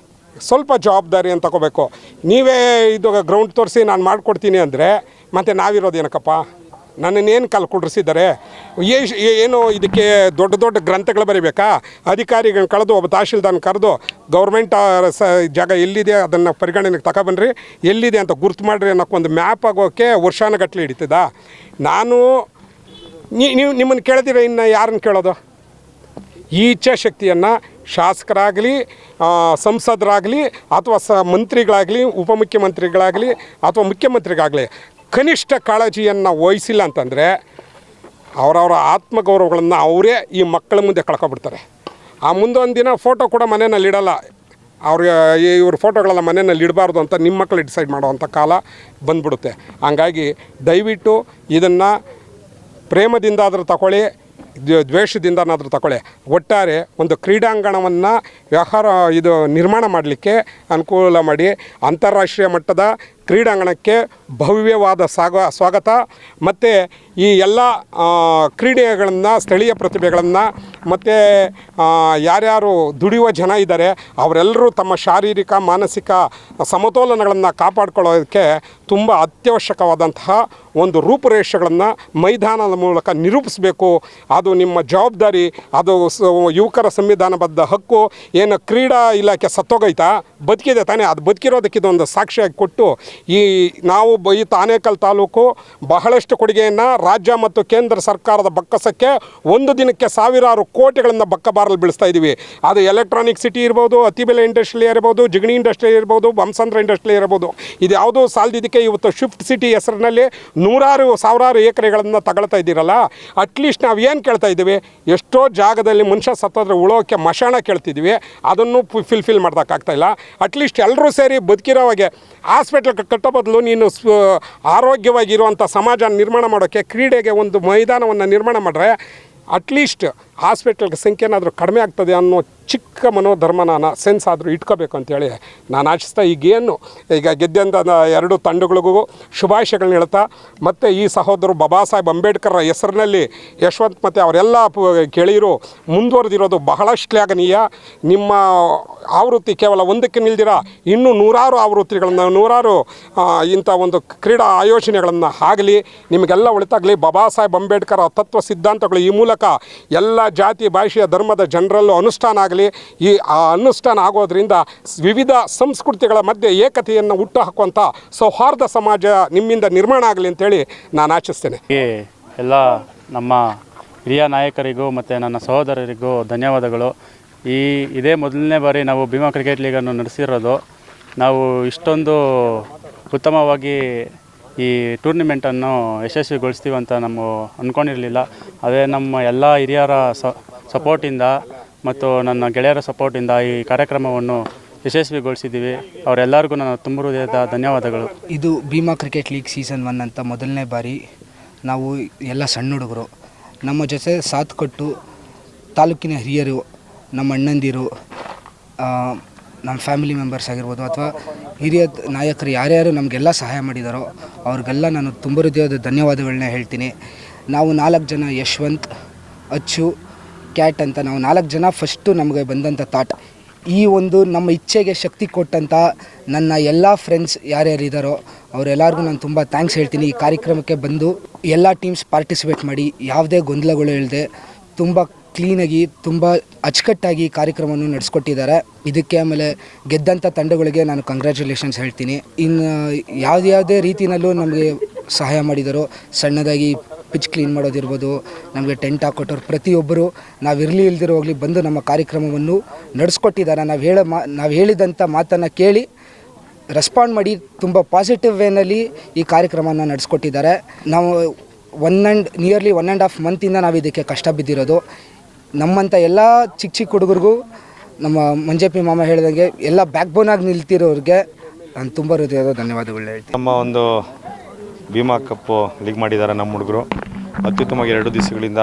ಸ್ವಲ್ಪ ಜವಾಬ್ದಾರಿ ಅಂತ ತಗೋಬೇಕು. ನೀವೇ ಇದು ಗ್ರೌಂಡ್ ತೋರಿಸಿ ನಾನು ಮಾಡಿಕೊಡ್ತೀನಿ ಅಂದರೆ ಮತ್ತು ನಾವಿರೋದು ಏನಕ್ಕಪ್ಪ? ನನ್ನನ್ನೇನು ಕುಡ್ರಿಸಿದ್ದಾರೆ? ಏನು ಇದಕ್ಕೆ ದೊಡ್ಡ ದೊಡ್ಡ ಗ್ರಂಥಗಳು ಬರೀಬೇಕಾ? ಅಧಿಕಾರಿಗಳನ್ನ ಕಳೆದು ಒಬ್ಬ ತಹಶೀಲ್ದಾರ್ನ ಕರೆದು ಗೌರ್ಮೆಂಟ್ ಜಾಗ ಎಲ್ಲಿದೆ ಅದನ್ನು ಪರಿಗಣನೆಗೆ ತಗೊಬನ್ನಿರಿ, ಎಲ್ಲಿದೆ ಅಂತ ಗುರ್ತು ಮಾಡಿರಿ ಅನ್ನೋಕ್ಕೆ ಒಂದು ಮ್ಯಾಪ್ ಆಗೋಕ್ಕೆ ವರ್ಷಾನುಗಟ್ಟಲೆ ಹಿಡಿತದ? ನಾನು ನೀವು ನಿಮ್ಮನ್ನು ಕೇಳಿದಿರ, ಇನ್ನು ಯಾರನ್ನು ಕೇಳೋದು? ಈ ಇಚ್ಛಾಶಕ್ತಿಯನ್ನು ಶಾಸಕರಾಗಲಿ, ಸಂಸದರಾಗಲಿ, ಅಥವಾ ಮಂತ್ರಿಗಳಾಗಲಿ, ಉಪಮುಖ್ಯಮಂತ್ರಿಗಳಾಗಲಿ, ಅಥವಾ ಮುಖ್ಯಮಂತ್ರಿಗಾಗಲಿ ಕನಿಷ್ಠ ಕಾಳಜಿಯನ್ನು ವಹಿಸಿಲ್ಲ ಅಂತಂದರೆ ಅವರವರ ಆತ್ಮಗೌರವಗಳನ್ನು ಅವರೇ ಈ ಮಕ್ಕಳ ಮುಂದೆ ಕಳ್ಕೊಬಿಡ್ತಾರೆ. ಆ ಮುಂದೊಂದು ದಿನ ಫೋಟೋ ಕೂಡ ಮನೆಯಲ್ಲಿ ಇಡಲ್ಲ. ಇವ್ರ ಫೋಟೋಗಳೆಲ್ಲ ಮನೆಯಲ್ಲಿ ಇಡಬಾರ್ದು ಅಂತ ನಿಮ್ಮ ಮಕ್ಕಳು ಡಿಸೈಡ್ ಮಾಡೋವಂಥ ಕಾಲ ಬಂದ್ಬಿಡುತ್ತೆ. ಹಂಗಾಗಿ ದಯವಿಟ್ಟು ಇದನ್ನು ಪ್ರೇಮದಿಂದಾದರೂ ತಗೊಳ್ಳಿ, ದ್ವೇಷದಿಂದನಾದರೂ ತಗೊಳ್ಳಿ. ಒಟ್ಟಾರೆ ಒಂದು ಕ್ರೀಡಾಂಗಣವನ್ನು ನಿರ್ಮಾಣ ಮಾಡಲಿಕ್ಕೆ ಅನುಕೂಲ ಮಾಡಿ ಅಂತಾರಾಷ್ಟ್ರೀಯ ಮಟ್ಟದ ಕ್ರೀಡಾಂಗಣಕ್ಕೆ ಭವ್ಯವಾದ ಸ್ವಾಗತ ಮತ್ತು ಈ ಎಲ್ಲ ಕ್ರೀಡೆಗಳನ್ನು, ಸ್ಥಳೀಯ ಪ್ರತಿಭೆಗಳನ್ನು ಮತ್ತು ಯಾರ್ಯಾರು ದುಡಿಯುವ ಜನ ಇದ್ದಾರೆ ಅವರೆಲ್ಲರೂ ತಮ್ಮ ಶಾರೀರಿಕ, ಮಾನಸಿಕ ಸಮತೋಲನಗಳನ್ನು ಕಾಪಾಡಿಕೊಳ್ಳೋದಕ್ಕೆ ತುಂಬ ಅತ್ಯವಶ್ಯಕವಾದಂತಹ ಒಂದು ರೂಪುರೇಷೆಗಳನ್ನು ಮೈದಾನದ ಮೂಲಕ ನಿರೂಪಿಸಬೇಕು. ಅದು ನಿಮ್ಮ ಜವಾಬ್ದಾರಿ. ಅದು ಯುವಕರ ಸಂವಿಧಾನಬದ್ಧ ಹಕ್ಕು. ಏನು ಕ್ರೀಡಾ ಇಲಾಖೆ ಸತ್ತೋಗೈತಾ? ಬದುಕಿದೆ ತಾನೇ? ಅದು ಬದುಕಿರೋದಕ್ಕೆ ಇದೊಂದು ಸಾಕ್ಷಿಯಾಗಿ ಕೊಟ್ಟು ನಾವು ಈ ಆನೇಕಲ್ ತಾಲೂಕು ಬಹಳಷ್ಟು ಕೊಡುಗೆಯನ್ನು ರಾಜ್ಯ ಮತ್ತು ಕೇಂದ್ರ ಸರ್ಕಾರದ ಬಕ್ಕಸಕ್ಕೆ ಒಂದು ದಿನಕ್ಕೆ ಸಾವಿರಾರು ಕೋಟಿಗಳನ್ನು ಬಕ್ಕಬಾರಲ್ಲಿ ಬೀಳಿಸ್ತಾ ಇದ್ದೀವಿ. ಅದು ಎಲೆಕ್ಟ್ರಾನಿಕ್ ಸಿಟಿ ಇರ್ಬೋದು, ಅತಿಬೆಲೆ ಇಂಡಸ್ಟ್ರಿ ಇರ್ಬೋದು, ಜಿಗಣಿ ಇಂಡಸ್ಟ್ರಿ ಇರ್ಬೋದು, ಬಂಸಂದ್ರ ಇಂಡಸ್ಟ್ರಿ ಇರ್ಬೋದು. ಇದು ಯಾವುದೋ ಸಾಲದಿದ್ದಕ್ಕೆ ಇವತ್ತು ಶಿಫ್ಟ್ ಸಿಟಿ ಹೆಸರಿನಲ್ಲಿ ಸಾವಿರಾರು ಎಕರೆಗಳನ್ನು ತಗೊಳ್ತಾ ಇದ್ದೀರಲ್ಲ. ಅಟ್ಲೀಸ್ಟ್ ನಾವು ಏನು ಕೇಳ್ತಾ ಇದ್ದೀವಿ? ಎಷ್ಟೋ ಜಾಗದಲ್ಲಿ ಮನುಷ್ಯ ಸತ್ತೋದ್ರೆ ಉಳೋಕ್ಕೆ ಮಶಾಣ ಕೇಳ್ತಿದ್ದೀವಿ, ಅದನ್ನು ಫಿಲ್ಫಿಲ್ ಮಾಡೋಕ್ಕಾಗ್ತಾಯಿಲ್ಲ. ಅಟ್ಲೀಸ್ಟ್ ಎಲ್ಲರೂ ಸೇರಿ ಬದುಕಿರೋವಾಗೆ ಹಾಸ್ಪಿಟ್ಲ್ ಕಟ್ಟೋ ಬದಲು ನೀನು ಆರೋಗ್ಯವಾಗಿರುವಂಥ ಸಮಾಜ ನಿರ್ಮಾಣ ಮಾಡೋಕ್ಕೆ ಕ್ರೀಡೆಗೆ ಒಂದು ಮೈದಾನವನ್ನು ನಿರ್ಮಾಣ ಮಾಡಿದ್ರೆ ಅಟ್ಲೀಸ್ಟ್ ಹಾಸ್ಪಿಟಲ್ಗೆ ಸಂಖ್ಯೆ ಏನಾದರೂ ಕಡಿಮೆ ಆಗ್ತದೆ ಅನ್ನೋ ಚಿಕ್ಕ ಮನೋಧರ್ಮನ ಸೆನ್ಸ್ ಆದರೂ ಇಟ್ಕೋಬೇಕು ಅಂತೇಳಿ ನಾನು ಆಶಿಸ್ತಾ ಈಗ ಗೆದ್ದಂಥ 2 ತಂಡಗಳಿಗೂ ಶುಭಾಶಯಗಳನ್ನ ಹೇಳ್ತಾ, ಮತ್ತು ಈ ಸಹೋದರರು ಬಾಬಾ ಸಾಹೇಬ್ ಅಂಬೇಡ್ಕರ್ ಹೆಸರಿನಲ್ಲಿ ಯಶವಂತ್ ಮತ್ತು ಅವರೆಲ್ಲ ಗೆಳೆಯರು ಮುಂದುವರೆದಿರೋದು ಬಹಳಷ್ಟು ಶ್ಲಾಘನೀಯ. ನಿಮ್ಮ ಆವೃತ್ತಿ ಕೇವಲ ಒಂದಕ್ಕೆ ನಿಲ್ದಿರ ಇನ್ನೂ ನೂರಾರು ಆವೃತ್ತಿಗಳನ್ನು, ನೂರಾರು ಇಂಥ ಒಂದು ಕ್ರೀಡಾ ಆಯೋಜನೆಗಳನ್ನು ಆಗಲಿ, ನಿಮಗೆಲ್ಲ ಒಳಿತಾಗಲಿ. ಬಾಬಾ ಸಾಹೇಬ್ ಅಂಬೇಡ್ಕರ್ ತತ್ವ ಸಿದ್ಧಾಂತಗಳು ಈ ಮೂಲಕ ಎಲ್ಲ ಜಾತಿ ಭಾಷೆಯ ಧರ್ಮದ ಜನರಲ್ಲೂ ಅನುಷ್ಠಾನ ಆಗಲಿ. ಈ ಅನುಷ್ಠಾನ ಆಗೋದ್ರಿಂದ ವಿವಿಧ ಸಂಸ್ಕೃತಿಗಳ ಮಧ್ಯೆ ಏಕತೆಯನ್ನು ಹುಟ್ಟುಹಾಕುವಂಥ ಸೌಹಾರ್ದ ಸಮಾಜ ನಿಮ್ಮಿಂದ ನಿರ್ಮಾಣ ಆಗಲಿ ಅಂತೇಳಿ ನಾನು ಆಶಿಸ್ತೇನೆ. ಎಲ್ಲ ನಮ್ಮ ಹಿರಿಯ ನಾಯಕರಿಗೂ ಮತ್ತು ನನ್ನ ಸಹೋದರರಿಗೂ ಧನ್ಯವಾದಗಳು. ಇದೇ ಮೊದಲನೇ ಬಾರಿ ನಾವು ಭೀಮಾ ಕ್ರಿಕೆಟ್ ಲೀಗನ್ನು ನಡೆಸಿರೋದು. ನಾವು ಇಷ್ಟೊಂದು ಉತ್ತಮವಾಗಿ ಈ ಟೂರ್ನಿಮೆಂಟನ್ನು ಯಶಸ್ವಿಗೊಳಿಸ್ತೀವಿ ಅಂತ ನಾವು ಅಂದ್ಕೊಂಡಿರಲಿಲ್ಲ. ಅದೇ ನಮ್ಮ ಎಲ್ಲ ಹಿರಿಯರ ಸಪೋರ್ಟಿಂದ ಮತ್ತು ನನ್ನ ಗೆಳೆಯರ ಸಪೋರ್ಟಿಂದ ಈ ಕಾರ್ಯಕ್ರಮವನ್ನು ಯಶಸ್ವಿಗೊಳಿಸಿದ್ದೀವಿ. ಅವರೆಲ್ಲರಿಗೂ ನನ್ನ ತುಂಬ ಹೃದಯದ ಧನ್ಯವಾದಗಳು. ಇದು ಭೀಮಾ ಕ್ರಿಕೆಟ್ ಲೀಗ್ ಸೀಸನ್ 1 ಅಂತ ಮೊದಲನೇ ಬಾರಿ ನಾವು ಎಲ್ಲ ಸಣ್ಣ ಹುಡುಗರು ನಮ್ಮ ಜೊತೆ ಸಾಥ್ ಕೊಟ್ಟು ತಾಲೂಕಿನ ಹಿರಿಯರು, ನಮ್ಮ ಅಣ್ಣಂದಿರು, ನಮ್ಮ ಫ್ಯಾಮಿಲಿ ಮೆಂಬರ್ಸ್ ಆಗಿರ್ಬೋದು ಅಥವಾ ಹಿರಿಯ ನಾಯಕರು ಯಾರ್ಯಾರು ನಮಗೆಲ್ಲ ಸಹಾಯ ಮಾಡಿದಾರೋ ಅವ್ರಿಗೆಲ್ಲ ನಾನು ತುಂಬ ಹೃದಯದ ಧನ್ಯವಾದಗಳನ್ನ ಹೇಳ್ತೀನಿ. ನಾವು 4 ಜನ, ಯಶವಂತ್, ಅಚ್ಚು, ಕ್ಯಾಟ್ ಅಂತ ನಾವು 4 ಜನ ಫಸ್ಟು ನಮಗೆ ಬಂದಂಥ ಥಾಟ್. ಈ ಒಂದು ನಮ್ಮ ಇಚ್ಛೆಗೆ ಶಕ್ತಿ ಕೊಟ್ಟಂಥ ನನ್ನ ಎಲ್ಲ ಫ್ರೆಂಡ್ಸ್ ಯಾರ್ಯಾರಿದ್ದಾರೋ ಅವರೆಲ್ಲರಿಗೂ ನಾನು ತುಂಬ ಥ್ಯಾಂಕ್ಸ್ ಹೇಳ್ತೀನಿ. ಈ ಕಾರ್ಯಕ್ರಮಕ್ಕೆ ಬಂದು ಎಲ್ಲ ಟೀಮ್ಸ್ ಪಾರ್ಟಿಸಿಪೇಟ್ ಮಾಡಿ ಯಾವುದೇ ಗೊಂದಲಗಳು ಇಲ್ಲದೆ ತುಂಬ ಕ್ಲೀನಾಗಿ ತುಂಬ ಅಚ್ಚುಕಟ್ಟಾಗಿ ಈ ಕಾರ್ಯಕ್ರಮವನ್ನು ನಡೆಸ್ಕೊಟ್ಟಿದ್ದಾರೆ. ಇದಕ್ಕೆ ಆಮೇಲೆ ಗೆದ್ದಂಥ ತಂಡಗಳಿಗೆ ನಾನು ಕಂಗ್ರ್ಯಾಚುಲೇಷನ್ಸ್ ಹೇಳ್ತೀನಿ. ಇನ್ನು ಯಾವುದೇ ರೀತಿಯಲ್ಲೂ ನಮಗೆ ಸಹಾಯ ಮಾಡಿದರು. ಸಣ್ಣದಾಗಿ ಪಿಚ್ ಕ್ಲೀನ್ ಮಾಡೋದಿರ್ಬೋದು, ನಮಗೆ ಟೆಂಟ್ ಹಾಕೊಟ್ಟವ್ರು ಪ್ರತಿಯೊಬ್ಬರು ನಾವಿರಲಿ ಇಲ್ದಿರೋ ಹೋಗಲಿ ಬಂದು ನಮ್ಮ ಕಾರ್ಯಕ್ರಮವನ್ನು ನಡೆಸ್ಕೊಟ್ಟಿದ್ದಾರೆ. ನಾವು ಹೇಳಿದಂಥ ಮಾತನ್ನು ಕೇಳಿ ರೆಸ್ಪಾಂಡ್ ಮಾಡಿ ತುಂಬ ಪಾಸಿಟಿವ್ ವೇನಲ್ಲಿ ಈ ಕಾರ್ಯಕ್ರಮನ ನಡೆಸ್ಕೊಟ್ಟಿದ್ದಾರೆ. ನಾವು ನಿಯರ್ಲಿ 1.5 ಮಂತಿಂದ ನಾವು ಇದಕ್ಕೆ ಕಷ್ಟ ಬಿದ್ದಿರೋದು. ನಮ್ಮಂಥ ಎಲ್ಲ ಚಿಕ್ಕ ಹುಡುಗರಿಗೂ ನಮ್ಮ ಮಂಜಪ್ಪಿ ಮಾಮ ಹೇಳಿದಂಗೆ ಎಲ್ಲ ಬ್ಯಾಕ್ ಬೋನಾಗಿ ನಿಲ್ತಿರೋರಿಗೆ ನಾನು ತುಂಬ ಹೃದಯದ ಧನ್ಯವಾದಗಳು ಹೇಳ್ತೀನಿ. ನಮ್ಮ ಒಂದು ಭೀಮಾ ಕಪ್ಪು ಲೀಗ್ ಮಾಡಿದ್ದಾರೆ ನಮ್ಮ ಹುಡುಗರು. ಅತ್ಯುತ್ತಮವಾಗಿ 2 ದಿವಸಗಳಿಂದ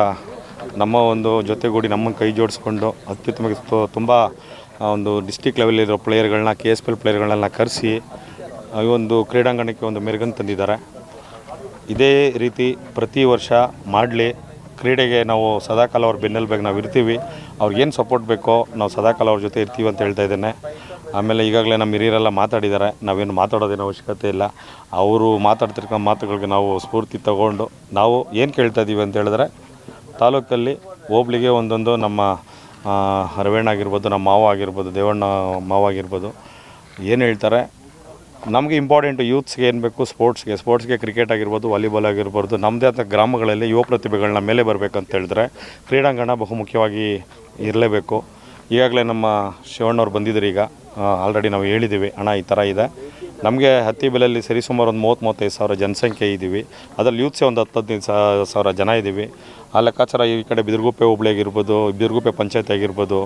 ನಮ್ಮ ಒಂದು ಜೊತೆಗೂಡಿ ನಮ್ಮನ್ನು ಕೈ ಜೋಡಿಸ್ಕೊಂಡು ಅತ್ಯುತ್ತಮವಾಗಿ ತುಂಬ ಒಂದು ಡಿಸ್ಟಿಕ್ ಲೆವೆಲಿರೋ ಪ್ಲೇಯರ್ಗಳನ್ನ, KSPL ಪ್ಲೇಯರ್ಗಳನ್ನೆಲ್ಲ ಕರೆಸಿ ಈ ಒಂದು ಕ್ರೀಡಾಂಗಣಕ್ಕೆ ಒಂದು ಮೆರುಗನ್ನು ತಂದಿದ್ದಾರೆ. ಇದೇ ರೀತಿ ಪ್ರತಿ ವರ್ಷ ಮಾಡಲಿ. ಕ್ರೀಡೆಗೆ ನಾವು ಸದಾಕಾಲ ಅವ್ರ ಬೆನ್ನೆಲುಬಾಗಿ ನಾವು ಇರ್ತೀವಿ. ಅವ್ರಿಗೇನು ಸಪೋರ್ಟ್ ಬೇಕೋ ನಾವು ಸದಾಕಾಲ ಅವ್ರ ಜೊತೆ ಇರ್ತೀವಿ ಅಂತ ಹೇಳ್ತಾ ಇದ್ದೇನೆ. ಆಮೇಲೆ ಈಗಾಗಲೇ ನಮ್ಮ ಹಿರಿಯರೆಲ್ಲ ಮಾತಾಡಿದ್ದಾರೆ, ನಾವೇನು ಮಾತಾಡೋದೇನು ಅವಶ್ಯಕತೆ ಇಲ್ಲ. ಅವರು ಮಾತಾಡ್ತಿರ್ಕೊಂಡು ಮಾತುಗಳಿಗೆ ನಾವು ಸ್ಫೂರ್ತಿ ತಗೊಂಡು ನಾವು ಏನು ಕೇಳ್ತಾ ಇದ್ದೀವಿ ಅಂತ ಹೇಳಿದ್ರೆ, ತಾಲೂಕಲ್ಲಿ ಹೋಬ್ಳಿಗೆ ಒಂದೊಂದು ನಮ್ಮ ರವೀಣ ಆಗಿರ್ಬೋದು, ನಮ್ಮ ಮಾವ ಆಗಿರ್ಬೋದು, ದೇವಣ್ಣ ಮಾವ ಆಗಿರ್ಬೋದು, ಏನು ಹೇಳ್ತಾರೆ ನಮಗೆ ಇಂಪಾರ್ಟೆಂಟು ಯೂತ್ಸ್ಗೆ ಏನು ಬೇಕು, ಸ್ಪೋರ್ಟ್ಸ್ಗೆ ಕ್ರಿಕೆಟ್ ಆಗಿರ್ಬೋದು, ವಾಲಿಬಾಲ್ ಆಗಿರ್ಬೋದು, ನಮ್ಮದೇ ಆದ ಗ್ರಾಮಗಳಲ್ಲಿ ಯುವ ಪ್ರತಿಭೆಗಳನ್ನ ಮೇಲೆ ಬರಬೇಕಂತ ಹೇಳಿದ್ರೆ ಕ್ರೀಡಾಂಗಣ ಬಹುಮುಖ್ಯವಾಗಿ ಇರಲೇಬೇಕು. ಈಗಾಗಲೇ ನಮ್ಮ ಶಿವಣ್ಣವ್ರು ಬಂದಿದ್ರು. ಈಗ ಆಲ್ರೆಡಿ ನಾವು ಹೇಳಿದ್ದೀವಿ, ಹಣ ಈ ಥರ ಇದೆ. ನಮಗೆ ಹತ್ತಿಬೆಲೆಯಲ್ಲಿ ಸರಿಸುಮಾರು ಒಂದು 30-35 ಸಾವಿರ ಜನಸಂಖ್ಯೆ ಇದ್ದೀವಿ. ಅದರಲ್ಲಿ ಯೂತ್ಸೇ ಒಂದು 10-15 ಸಾವಿರ ಜನ ಇದ್ದೀವಿ. ಆ ಲೆಕ್ಕಾಚಾರ ಈ ಕಡೆ ಬಿದಿರ್ಗುಪ್ಪೆ ಹೋಬಳಿ ಆಗಿರ್ಬೋದು, ಬಿದಿರ್ಗುಪ್ಪೆ ಪಂಚಾಯತಿ ಆಗಿರ್ಬೋದು,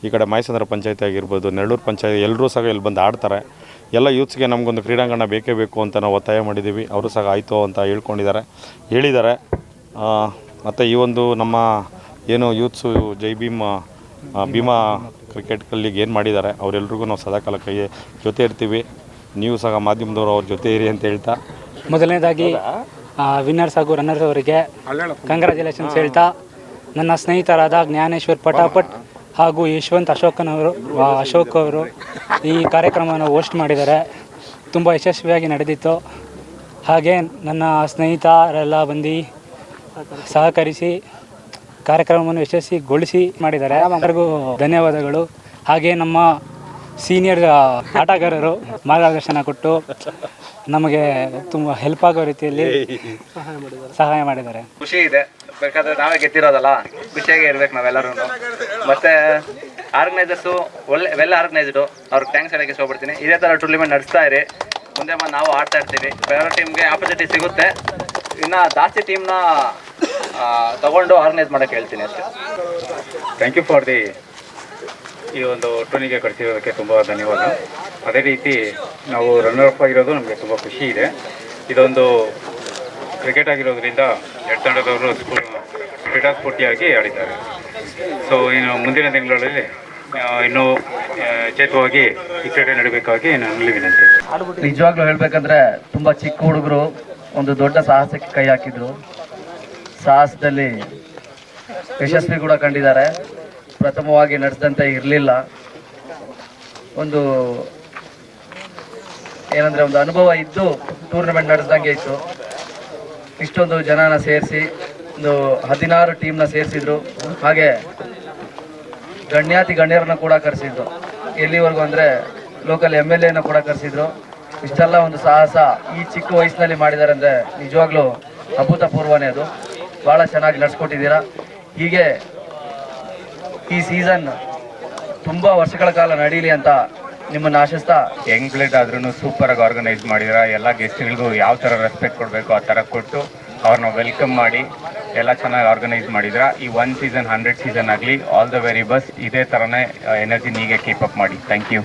ಈ ಕಡೆ ಮಾಯಸಂದ್ರ ಪಂಚಾಯತಿ ಆಗಿರ್ಬೋದು, ನೆಳ್ಳೂರು ಪಂಚಾಯತಿ, ಎಲ್ಲರೂ ಸಹ ಇಲ್ಲಿ ಬಂದು ಆಡ್ತಾರೆ. ಎಲ್ಲ ಯೂತ್ಸ್ಗೆ ನಮಗೊಂದು ಕ್ರೀಡಾಂಗಣ ಬೇಕೇ ಬೇಕು ಅಂತ ನಾವು ಒತ್ತಾಯ ಮಾಡಿದ್ದೀವಿ. ಅವರು ಸಹ ಆಯಿತು ಅಂತ ಹೇಳಿದ್ದಾರೆ. ಮತ್ತು ಈ ಒಂದು ನಮ್ಮ ಏನು ಯೂತ್ಸು ಜೈ ಭೀಮಾ ಕ್ರಿಕೆಟ್ ಲೀಗ್ ಏನು ಮಾಡಿದ್ದಾರೆ ಅವರೆಲ್ರಿಗೂ ನಾವು ಸದಾಕಾಲ ಕೈ ಜೊತೆ ಇರ್ತೀವಿ. ನೀವು ಸಹ ಮಾಧ್ಯಮದವರು ಅವ್ರ ಜೊತೆ ಇರಿ ಅಂತ ಹೇಳ್ತಾ, ಮೊದಲನೇದಾಗಿ ವಿನ್ನರ್ಸ್ ಹಾಗೂ ರನ್ನರ್ಸ್ ಅವರಿಗೆ ಕಂಗ್ರ್ಯಾಚುಲೇಷನ್ಸ್ ಹೇಳ್ತಾ, ನನ್ನ ಸ್ನೇಹಿತರಾದ ಜ್ಞಾನೇಶ್ವರ್ ಪಟಾಪಟ್ ಹಾಗೂ ಯಶವಂತ್ ಅಶೋಕ್ ಅವರು ಈ ಕಾರ್ಯಕ್ರಮವನ್ನು ಹೋಸ್ಟ್ ಮಾಡಿದ್ದಾರೆ. ತುಂಬ ಯಶಸ್ವಿಯಾಗಿ ನಡೆದಿತ್ತು. ಹಾಗೆ ನನ್ನ ಸ್ನೇಹಿತರೆಲ್ಲ ಬಂದು ಸಹಕರಿಸಿ ಕಾರ್ಯಕ್ರಮವನ್ನು ಯಶಸ್ವಿಗೊಳಿಸಿ ಮಾಡಿದ್ದಾರೆ. ಎಲ್ಲರಿಗೂ ಧನ್ಯವಾದಗಳು. ಹಾಗೆ ನಮ್ಮ ಸೀನಿಯರ್ ಆಟಗಾರರು ಮಾರ್ಗದರ್ಶನ ಕೊಟ್ಟು ನಮಗೆ ತುಂಬ ಹೆಲ್ಪ್ ಆಗೋ ರೀತಿಯಲ್ಲಿ ಸಹಾಯ ಮಾಡಿದ್ದಾರೆ. ಖುಷಿ ಇದೆ, ಬೇಕಾದ್ರೆ ನಾವೇ ಗೆದ್ದಿರೋದಲ್ಲ, ಖುಷಿಯಾಗಿ ಇರ್ಬೇಕು ನಾವೆಲ್ಲರೂ. ಮತ್ತು ಆರ್ಗನೈಸರ್ಸು ವೆಲ್ ಆರ್ಗನೈಸ್ಡು, ಅವ್ರಿಗೆ ಥ್ಯಾಂಕ್ಸ್ ಹೇಳೋಕ್ಕೆ ಇಷ್ಟಪಡ್ತೀನಿ. ಇದೇ ಥರ ಟೂರ್ನಿಮೆಂಟ್ ನಡೆಸ್ತಾ ಇರಿ, ಮುಂದೆ ಬಂದು ನಾವು ಆಡ್ತಾ ಇರ್ತೀವಿ. ಬೇರೆ ಟೀಮ್ಗೆ ಆಪರ್ಚುನಿಟಿ ಸಿಗುತ್ತೆ, ಇನ್ನು ಜಾಸ್ತಿ ಟೀಮ್ನ ತಗೊಂಡು ಆರ್ಗನೈಸ್ ಮಾಡೋಕ್ಕೆ ಹೇಳ್ತೀನಿ ಅಷ್ಟೇ. ಥ್ಯಾಂಕ್ ಯು ಫಾರ್ ಈ ಒಂದು ಟೂರ್ನಿಗೆ ಕಳಿಸಿರೋದಕ್ಕೆ ತುಂಬ ಧನ್ಯವಾದ. ಅದೇ ರೀತಿ ನಾವು ರನ್ನರ್ ಅಪ್ ಆಗಿರೋದು ನಮಗೆ ತುಂಬ ಖುಷಿ ಇದೆ. ಇದೊಂದು ಕ್ರಿಕೆಟ್ ಆಗಿರೋದ್ರಿಂದ 2 ತಂಡದವರು ಕ್ರೀಡಾ ಸ್ಫೂರ್ತಿಯಾಗಿ ಆಡಿದ್ದಾರೆ. ಸೊ ಇನ್ನು ಮುಂದಿನ ತಿಂಗಳಲ್ಲಿ ಇನ್ನೂ ಚೇತವಾಗಿ ಈ ಕ್ರೀಡೆ ನಡೀಬೇಕಾಗಿ ನನ್ನಲ್ಲಿ ವಿನಂತಿ. ನಿಜವಾಗ್ಲೂ ಹೇಳ್ಬೇಕಂದ್ರೆ ತುಂಬ ಚಿಕ್ಕ ಹುಡುಗರು ಒಂದು ದೊಡ್ಡ ಸಾಹಸಕ್ಕೆ ಕೈ ಹಾಕಿದ್ರು. ಸಾಹಸದಲ್ಲಿ ಯಶಸ್ವಿ ಕೂಡ ಕಂಡಿದ್ದಾರೆ. ಪ್ರಥಮವಾಗಿ ನಡೆಸಿದಂತೆ ಇರಲಿಲ್ಲ. ಒಂದು ಏನಂದರೆ ಒಂದು ಅನುಭವ ಇದ್ದು ಟೂರ್ನಮೆಂಟ್ ನಡೆಸ್ದಂಗೆ ಇತ್ತು. ಇಷ್ಟೊಂದು ಜನನ ಸೇರಿಸಿ ಒಂದು 16 ಟೀಮ್ನ ಸೇರಿಸಿದ್ರು. ಹಾಗೆ ಗಣ್ಯರನ್ನ ಕೂಡ ಕರೆಸಿದ್ರು. ಎಲ್ಲಿವರೆಗೂ ಅಂದರೆ ಲೋಕಲ್ MLAನ ಕೂಡ ಕರೆಸಿದ್ರು. ಇಷ್ಟೆಲ್ಲ ಒಂದು ಸಾಹಸ ಈ ಚಿಕ್ಕ ವಯಸ್ಸಿನಲ್ಲಿ ಮಾಡಿದ್ದಾರೆ ಅಂದರೆ ನಿಜವಾಗ್ಲೂ ಅಭೂತಪೂರ್ವನೇ. ಅದು ಭಾಳ ಚೆನ್ನಾಗಿ ನಡೆಸ್ಕೊಟ್ಟಿದ್ದೀರಾ. ಹೀಗೆ ಈ ಸೀಸನ್ ತುಂಬ ವರ್ಷಗಳ ಕಾಲ ನಡೀಲಿ ಅಂತ ನಿಮ್ಮನ್ನು ಆಶಿಸ್ತಾ, ಯಂಗ್ ಬ್ಲಡ್ ಆದ್ರೂ ಸೂಪರಾಗಿ ಆರ್ಗನೈಸ್ ಮಾಡಿದ್ದೀರಾ. ಎಲ್ಲ ಗೆಸ್ಟ್ಗಳಿಗೂ ಯಾವ ಥರ ರೆಸ್ಪೆಕ್ಟ್ ಕೊಡಬೇಕು ಆ ಥರ ಕೊಟ್ಟು ಅವ್ರನ್ನ ವೆಲ್ಕಮ್ ಮಾಡಿ ಎಲ್ಲ ಚೆನ್ನಾಗಿ ಆರ್ಗನೈಸ್ ಮಾಡಿದ್ದೀರಾ. ಈ 1 ಸೀಸನ್ 100 ಸೀಸನ್ ಆಗಲಿ. All the very best. ಇದೇ ಥರನೇ ಎನರ್ಜಿ ಹೀಗೆ ಕೀಪ್ ಅಪ್ ಮಾಡಿ. Thank you.